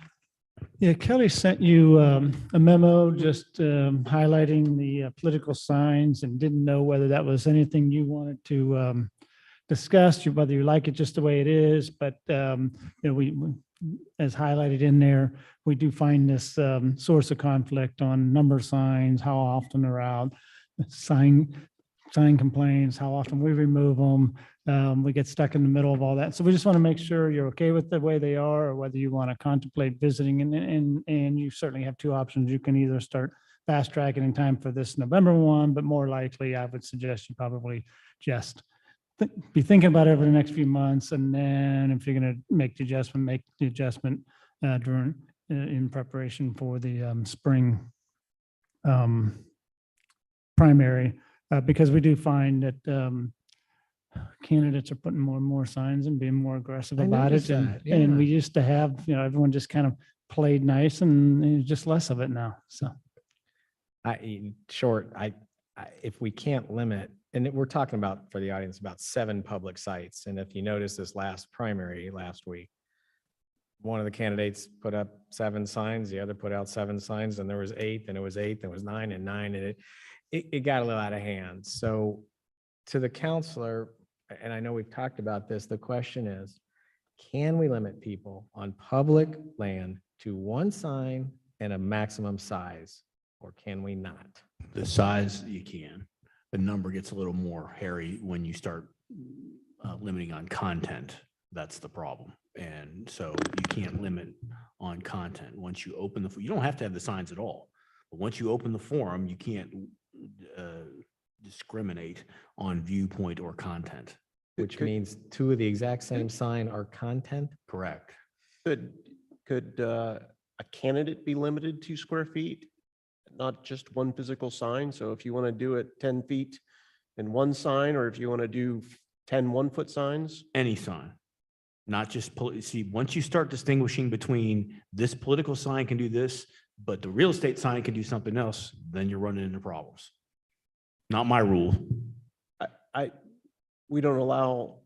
Yeah, Kelly sent you a memo just highlighting the political signs and didn't know whether that was anything you wanted to discuss, whether you like it just the way it is, but as highlighted in there, we do find this source of conflict on number signs, how often they're out, sign complaints, how often we remove them. We get stuck in the middle of all that. So we just want to make sure you're okay with the way they are, or whether you want to contemplate visiting. And you certainly have two options. You can either start fast tracking in time for this November one, but more likely I would suggest you probably just be thinking about it over the next few months. And then if you're going to make the adjustment during in preparation for the spring primary, because we do find that candidates are putting more and more signs and being more aggressive I about it. noticed that, And we yeah. used to have, everyone just kind of played nice, and there's just less of it now. So If we can't limit, and we're talking about, for the audience, about 7 public sites. And if you notice this last primary last week, one of the candidates put up 7 signs, the other put out 7 signs, and there was 8, and it was 8, and it was 9 and 9, and it got a little out of hand. So to the counselor, and I know we've talked about this, the question is, can we limit people on public land to 1 sign and a maximum size, or can we not? The size you can. The number gets a little more hairy when you start limiting on content. That's the problem. And so you can't limit on content. Once you open you don't have to have the signs at all. But once you open the forum, you can't discriminate on viewpoint or content. Which means 2 of the exact same sign are content? Correct. Could a candidate be limited to square feet, not just one physical sign? So if you want to do it 10 feet in 1 sign, or if you want to do 10 1-foot signs? Any sign, not just, see, once you start distinguishing between this political sign can do this, but the real estate sign can do something else, then you're running into problems. Not my rule. We don't allow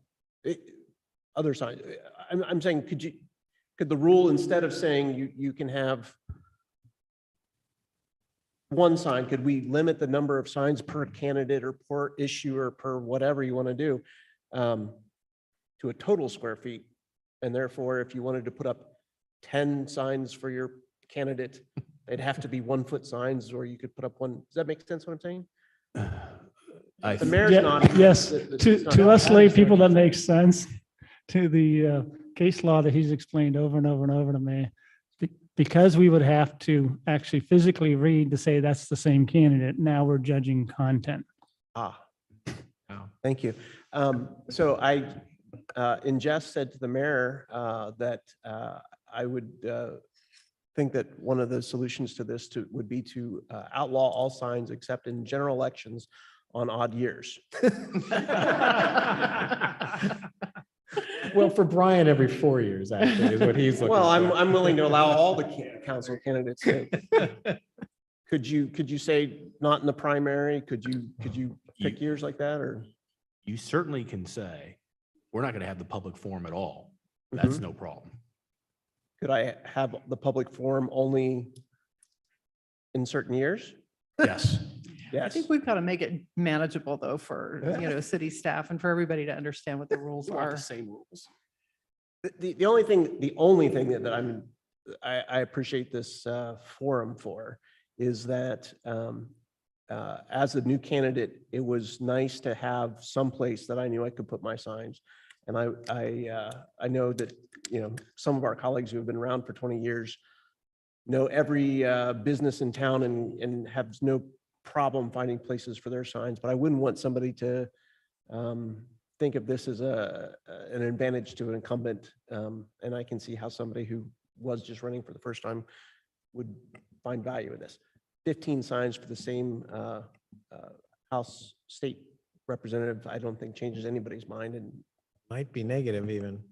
other signs. I'm saying, could the rule, instead of saying you can have 1 sign, could we limit the number of signs per candidate or per issue or per whatever you want to do to a total square feet? And therefore, if you wanted to put up 10 signs for your candidate, they'd have to be 1-foot signs, or you could put up 1. Does that make sense what I'm saying? The mayor's not. Yes, to us lay people, that makes sense. To the case law that he's explained over and over and over to me, because we would have to actually physically read to say that's the same candidate. Now we're judging content. Thank you. So I, in jest, said to the mayor that I would think that one of the solutions to this would be to outlaw all signs except in general elections on odd years. Well, for Brian, every 4 years, actually, is what he's looking for. Well, I'm willing to allow all the council candidates. Could you say not in the primary? Could you pick years like that, or? You certainly can say, we're not going to have the public forum at all. That's no problem. Could I have the public forum only in certain years? Yes. I Yes. think we've got to make it manageable though for, city staff and for everybody to understand what the rules We want are. the same rules. The only thing that I appreciate this forum for is that as a new candidate, it was nice to have some place that I knew I could put my signs. And I know that, some of our colleagues who have been around for 20 years know every business in town and have no problem finding places for their signs, but I wouldn't want somebody to think of this as an advantage to an incumbent. And I can see how somebody who was just running for the first time would find value in this. 15 signs for the same House state representative, I don't think changes anybody's mind, and Might be negative even.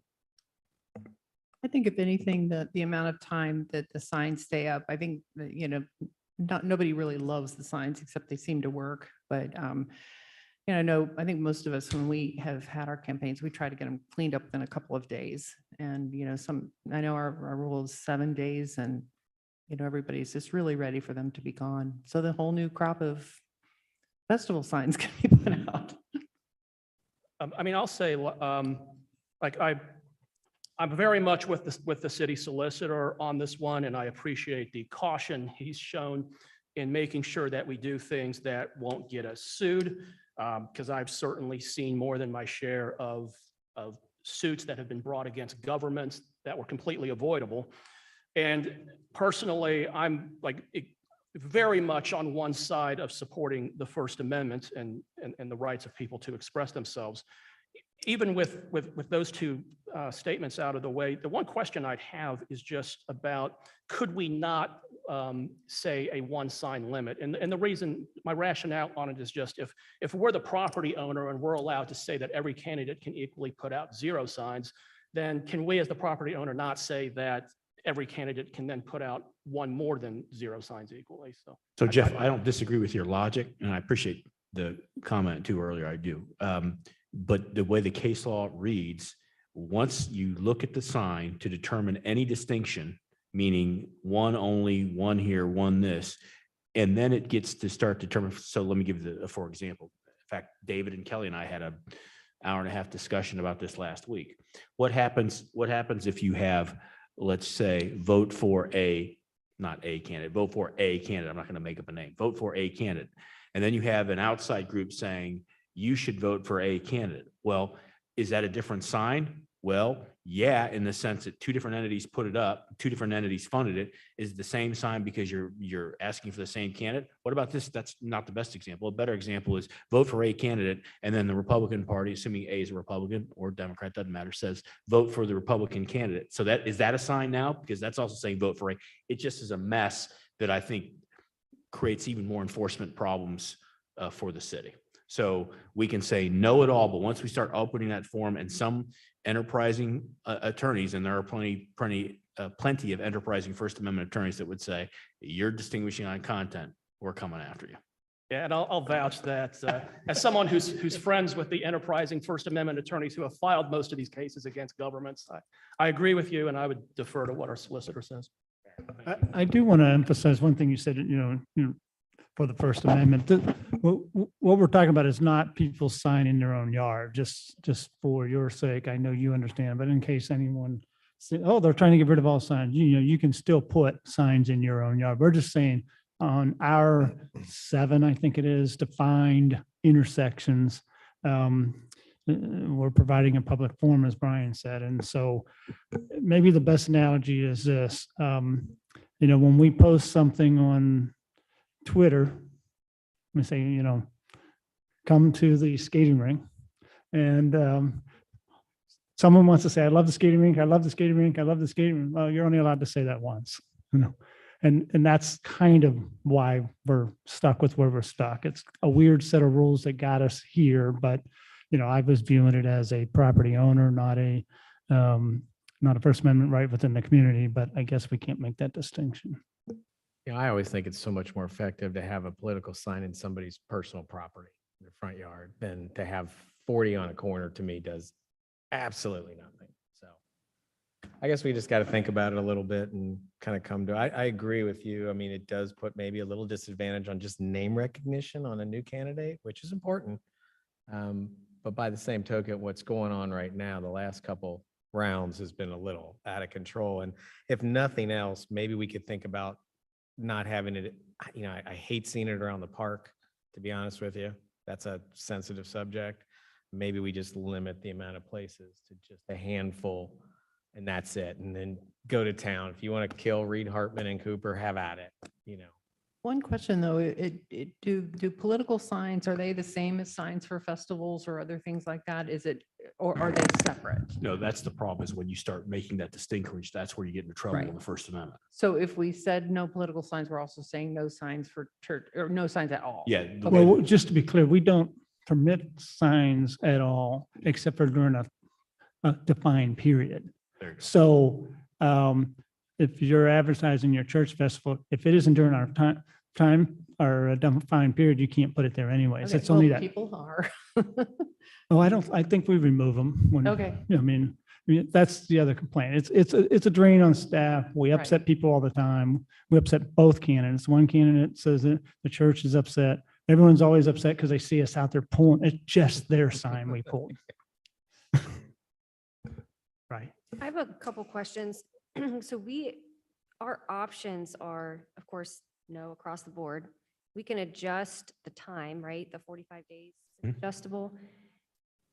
I think if anything, the amount of time that the signs stay up, I think, that, nobody really loves the signs except they seem to work. But I know, I think most of us, when we have had our campaigns, we try to get them cleaned up in a couple of days. And, I know our rule is 7 days and, everybody's just really ready for them to be gone. So the whole new crop of festival signs can be put out. I'll say, I'm very much with the city solicitor on this one, and I appreciate the caution he's shown in making sure that we do things that won't get us sued. Because I've certainly seen more than my share of suits that have been brought against governments that were completely avoidable. And personally, I'm very much on one side of supporting the First Amendment and the rights of people to express themselves. Even with those two statements out of the way, the one question I'd have is just about, could we not say a one sign limit? And the reason, my rationale on it is just if we're the property owner and we're allowed to say that every candidate can equally put out 0 signs, then can we as the property owner not say that every candidate can then put out one more than 0 signs equally? So Jeff, I don't disagree with your logic, and I appreciate the comment too earlier, I do. But the way the case law reads, once you look at the sign to determine any distinction, meaning one only, one here, one this, and then it gets to start determining. So let me give you for example. In fact, David and Kelly and I had an hour-and-a-half discussion about this last week. What happens if you have, let's say, vote for not a candidate, vote for a candidate. I'm not going to make up a name. Vote for a candidate. And then you have an outside group saying, you should vote for a candidate. Well, is that a different sign? Well, yeah, in the sense that 2 different entities put it up, 2 different entities funded it. Is the same sign because you're asking for the same candidate? What about this? That's not the best example. A better example is vote for a candidate, and then the Republican Party, assuming A is a Republican or Democrat, doesn't matter, says vote for the Republican candidate. So is that a sign now? Because that's also saying vote for a. It just is a mess that I think creates even more enforcement problems for the city. So we can say no at all, but once we start opening that form, and some enterprising attorneys, and there are plenty of enterprising First Amendment attorneys that would say, you're distinguishing on content, we're coming after you. Yeah, and I'll vouch that as someone who's friends with the enterprising First Amendment attorneys who have filed most of these cases against governments, I agree with you, and I would defer to what our solicitor says. I do want to emphasize one thing you said, for the First Amendment. What we're talking about is not people signing their own yard, just for your sake. I know you understand, but in case anyone say, oh, they're trying to get rid of all signs, you can still put signs in your own yard. We're just saying on our 7, I think it is, defined intersections, we're providing a public forum, as Brian said. And so maybe the best analogy is this, when we post something on Twitter, we say, come to the skating rink, and someone wants to say, I love the skating rink, I love the skating rink, I love the skating rink. Well, you're only allowed to say that once, and that's kind of why we're stuck with where we're stuck. It's a weird set of rules that got us here, but I was viewing it as a property owner, not a First Amendment right within the community, but I guess we can't make that distinction. Yeah, I always think it's so much more effective to have a political sign in somebody's personal property, their front yard, than to have 40 on a corner. To me, does absolutely nothing. So I guess we just got to think about it a little bit and kind of come to, I agree with you. I mean, it does put maybe a little disadvantage on just name recognition on a new candidate, which is important. But by the same token, what's going on right now, the last couple rounds has been a little out of control. And if nothing else, maybe we could think about not having it, I hate seeing it around the park, to be honest with you. That's a sensitive subject. Maybe we just limit the amount of places to just a handful, and that's it. And then go to town. If you want to kill Reed, Hartman, and Cooper, have at it, One question though, do political signs, are they the same as signs for festivals or other things like that? Or are they separate? No, that's the problem, is when you start making that distinction, that's where you get into trouble Right. in the First Amendment. So if we said no political signs, we're also saying no signs for church, or no signs at all? Yeah. Well, just to be clear, we don't permit signs at all, except for during a defined period. There you go. So if you're advertising your church festival, if it isn't during our time, our defined period, you can't put it there anyways. Okay, It's only well, that. people are. Oh, I think we remove them when. Okay. I mean, that's the other complaint. It's a drain on staff. We Right. upset people all the time. We upset both candidates. One candidate says that the church is upset. Everyone's always upset because they see us out there pulling. It's just their sign we pulled. Right. I have a couple questions. So our options are, of course, no across the board. We can adjust the time, right? The 45 days is adjustable.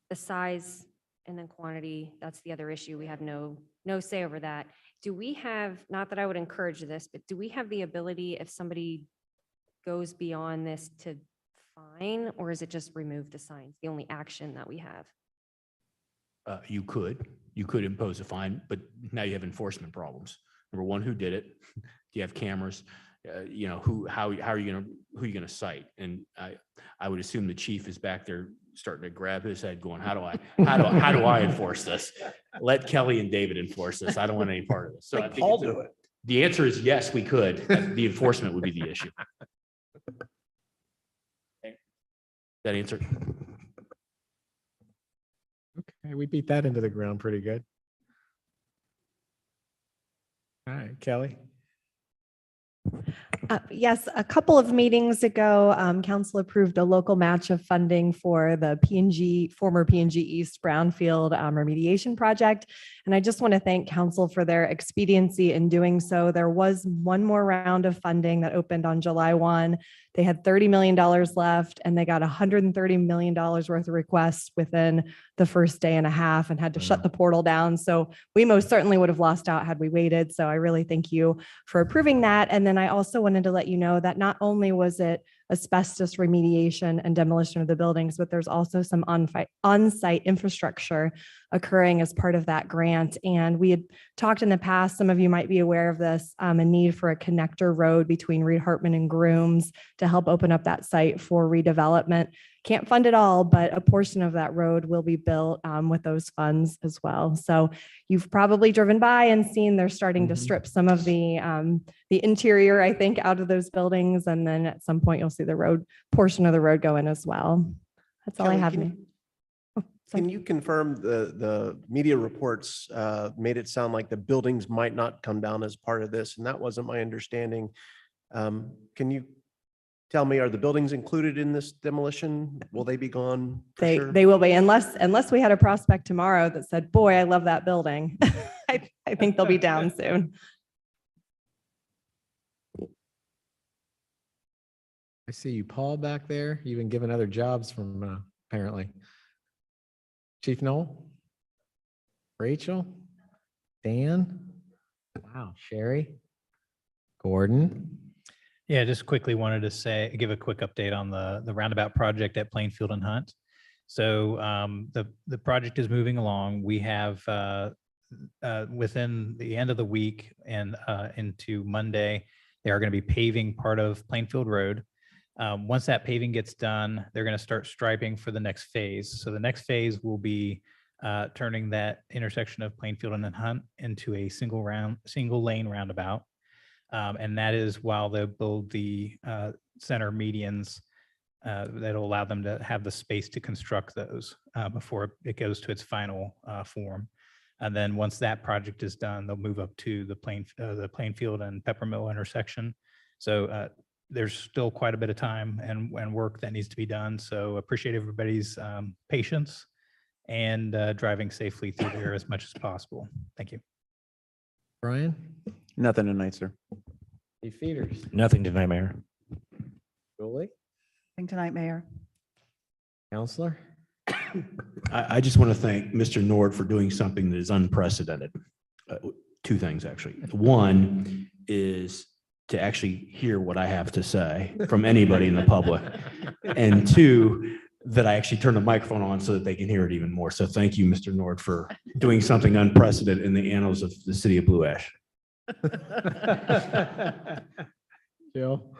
The size and then quantity, that's the other issue. We have no say over that. Do we have, not that I would encourage this, but do we have the ability if somebody goes beyond this to fine, or is it just remove the signs, the only action that we have? You could impose a fine, but now you have enforcement problems. Number one, who did it? Do you have cameras? You know, who are you gonna cite? And I would assume the chief is back there starting to grab his head going, how do I enforce this? Let Kelly and David enforce this. I don't want any part of this. So I think Paul do it. the answer is yes, we could. The enforcement would be the issue. That answer. Okay, we beat that into the ground pretty good. All right, Kelly. Yes, a couple of meetings ago, council approved a local match of funding for the former P&G East Brownfield remediation project. And I just want to thank council for their expediency in doing so. There was one more round of funding that opened on July 1. They had $30 million left and they got $130 million worth of requests within the first day and a half and had to shut the portal down. So we most certainly would have lost out had we waited. So I really thank you for approving that. And then I also wanted to let you know that not only was it asbestos remediation and demolition of the buildings, but there's also some on-site infrastructure occurring as part of that grant. And we had talked in the past, some of you might be aware of this, a need for a connector road between Reed Hartman and Grooms to help open up that site for redevelopment. Can't fund it all, but a portion of that road will be built with those funds as well. So you've probably driven by and seen they're starting to strip some of the interior, I think, out of those buildings. And then at some point you'll see the portion of the road go in as well. That's all I have. Can you confirm the media reports made it sound like the buildings might not come down as part of this, and that wasn't my understanding. Can you tell me, are the buildings included in this demolition? Will they be gone? They will be, unless we had a prospect tomorrow that said, boy, I love that building. I think they'll be down soon. I see you, Paul, back there. You've been given other jobs from apparently. Chief Noel, Rachel, Dan, wow, Sherry, Gordon. Yeah, just quickly wanted to give a quick update on the roundabout project at Plainfield and Hunt. So the project is moving along. We have within the end of the week and into Monday, they are going to be paving part of Plainfield Road. Once that paving gets done, they're going to start striping for the next phase. So the next phase will be turning that intersection of Plainfield and Hunt into a single lane roundabout. And that is while they build the center medians that'll allow them to have the space to construct those before it goes to its final form. And then once that project is done, they'll move up to the Plainfield and Peppermill intersection. So there's still quite a bit of time and work that needs to be done. So appreciate everybody's patience and driving safely through there as much as possible. Thank you. Brian? Nothing tonight, sir. Steve Feeders? Nothing tonight, Mayor. Julie? Nothing tonight, Mayor. Counselor? I just want to thank Mr. Nord for doing something that is unprecedented. Two things, actually. One is to actually hear what I have to say from anybody in the public. And two, that I actually turn the microphone on so that they can hear it even more. So thank you, Mr. Nord, for doing something unprecedented in the annals of the city of Blue Ash. Jill?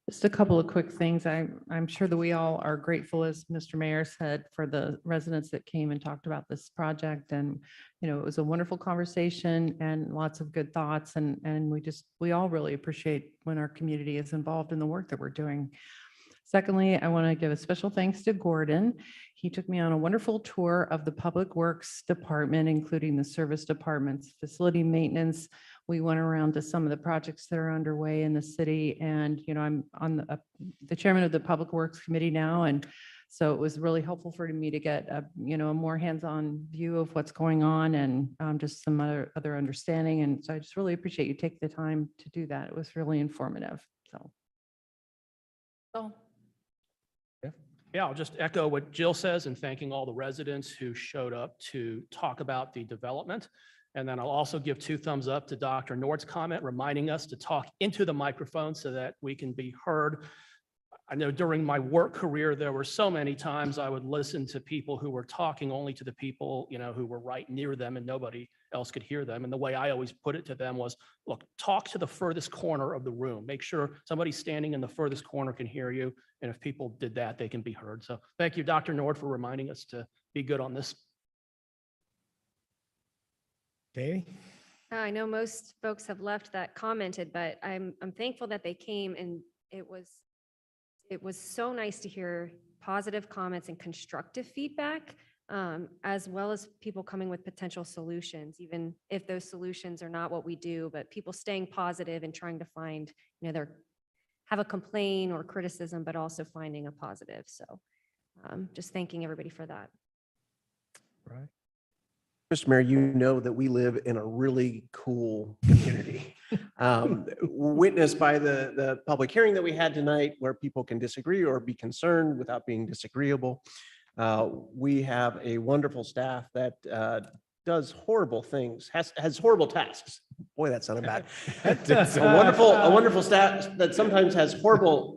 Just a couple of quick things. I'm sure that we all are grateful, as Mr. Mayor said, for the residents that came and talked about this project. And, you know, it was a wonderful conversation and lots of good thoughts. And we all really appreciate when our community is involved in the work that we're doing. Secondly, I want to give a special thanks to Gordon. He took me on a wonderful tour of the Public Works Department, including the service departments, facility maintenance. We went around to some of the projects that are underway in the city, and you know, I'm on the chairman of the Public Works Committee now, and so it was really helpful for me to get a more hands-on view of what's going on and just some other understanding. And so I just really appreciate you taking the time to do that. It was really informative. So. Yeah, I'll just echo what Jill says and thanking all the residents who showed up to talk about the development. And then I'll also give 2 thumbs up to Dr. Nord's comment, reminding us to talk into the microphone so that we can be heard. I know during my work career, there were so many times I would listen to people who were talking only to the people, who were right near them and nobody else could hear them. And the way I always put it to them was, look, talk to the furthest corner of the room. Make sure somebody standing in the furthest corner can hear you. And if people did that, they can be heard. So thank you, Dr. Nord, for reminding us to be good on this. Davey? I know most folks have left that commented, but I'm thankful that they came, and it was so nice to hear positive comments and constructive feedback, as well as people coming with potential solutions, even if those solutions are not what we do, but people staying positive and trying to find, have a complaint or criticism, but also finding a positive. So just thanking everybody for that. Right. Mr. Mayor, you know that we live in a really cool community. Witnessed by the public hearing that we had tonight, where people can disagree or be concerned without being disagreeable. We have a wonderful staff that does horrible things, has horrible tasks. Boy, that sounded bad. It's a wonderful staff that sometimes has horrible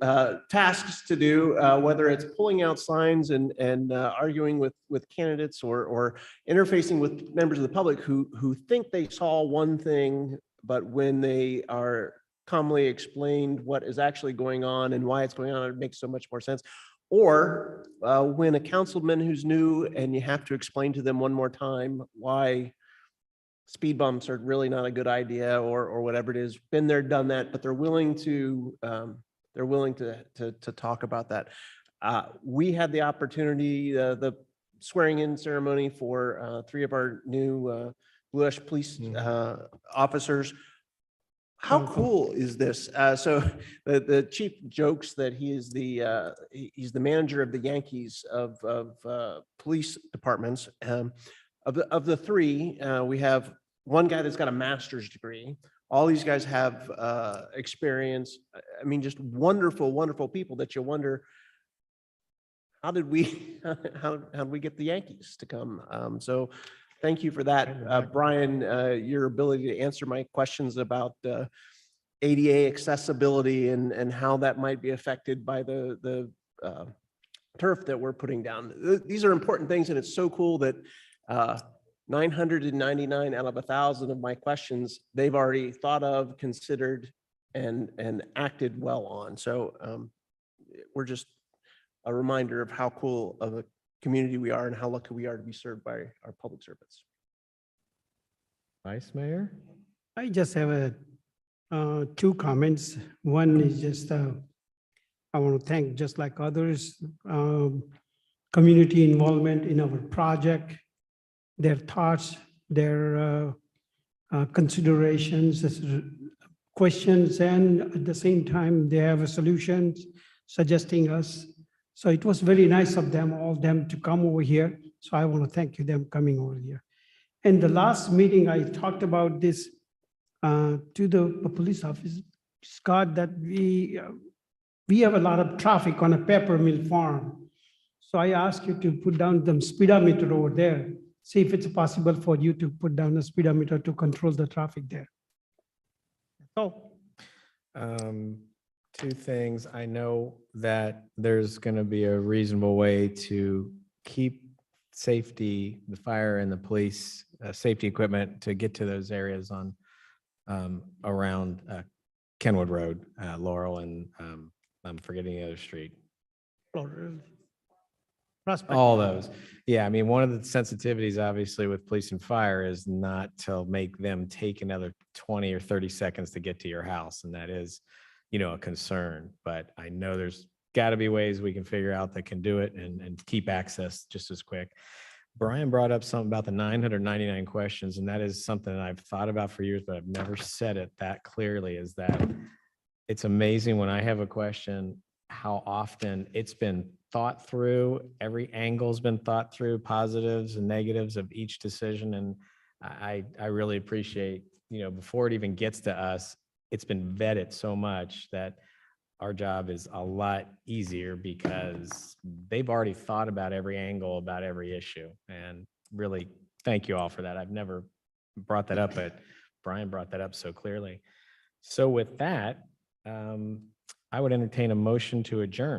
tasks to do, whether it's pulling out signs and arguing with candidates or interfacing with members of the public who think they saw one thing, but when they are calmly explained what is actually going on and why it's going on, it makes so much more sense. Or when a councilman who's new and you have to explain to them one more time why speed bumps are really not a good idea or whatever it is. Been there, done that, but they're willing to talk about that. We had the opportunity, the swearing in ceremony for 3 of our new Blue Ash police officers. How cool is this? So the chief jokes that he's the manager of the Yankees of police departments. Of the 3, we have one guy that's got a master's degree. All these guys have experience. I mean, just wonderful, wonderful people that you wonder, how did we get the Yankees to come? So thank you for that. Brian, your ability to answer my questions about ADA accessibility and how that might be affected by the turf that we're putting down. These are important things, and it's so cool that 999 out of 1,000 of my questions, they've already thought of, considered, and acted well on. So we're just a reminder of how cool of a community we are and how lucky we are to be served by our public servants. Vice Mayor? I just have 2 comments. One is just, I want to thank, just like others, community involvement in our project, their thoughts, their considerations, questions, and at the same time, they have solutions suggesting us. So it was very nice of them, all them, to come over here. So I want to thank you them coming over here. And the last meeting, I talked about this to the police office, Scott, that we have a lot of traffic on a pepper mill farm. So I asked you to put down the speedometer over there. See if it's possible for you to put down a speedometer to control the traffic there. Oh. 2 things. I know that there's going to be a reasonable way to keep safety, the fire and the police safety equipment to get to those areas on around Kenwood Road, Laurel and I'm forgetting the other street. Prospect. All those. Yeah, I mean, one of the sensitivities, obviously, with police and fire is not to make them take another 20 or 30 seconds to get to your house. And that is, a concern. But I know there's got to be ways we can figure out that can do it and keep access just as quick. Brian brought up something about the 999 questions, and that is something that I've thought about for years, but I've never said it that clearly, is that it's amazing when I have a question, how often it's been thought through, every angle's been thought through, positives and negatives of each decision. And I really appreciate, before it even gets to us, it's been vetted so much that our job is a lot easier because they've already thought about every angle, about every issue. And really, thank you all for that. I've never brought that up, but Brian brought that up so clearly. So with that, I would entertain a motion to adjourn.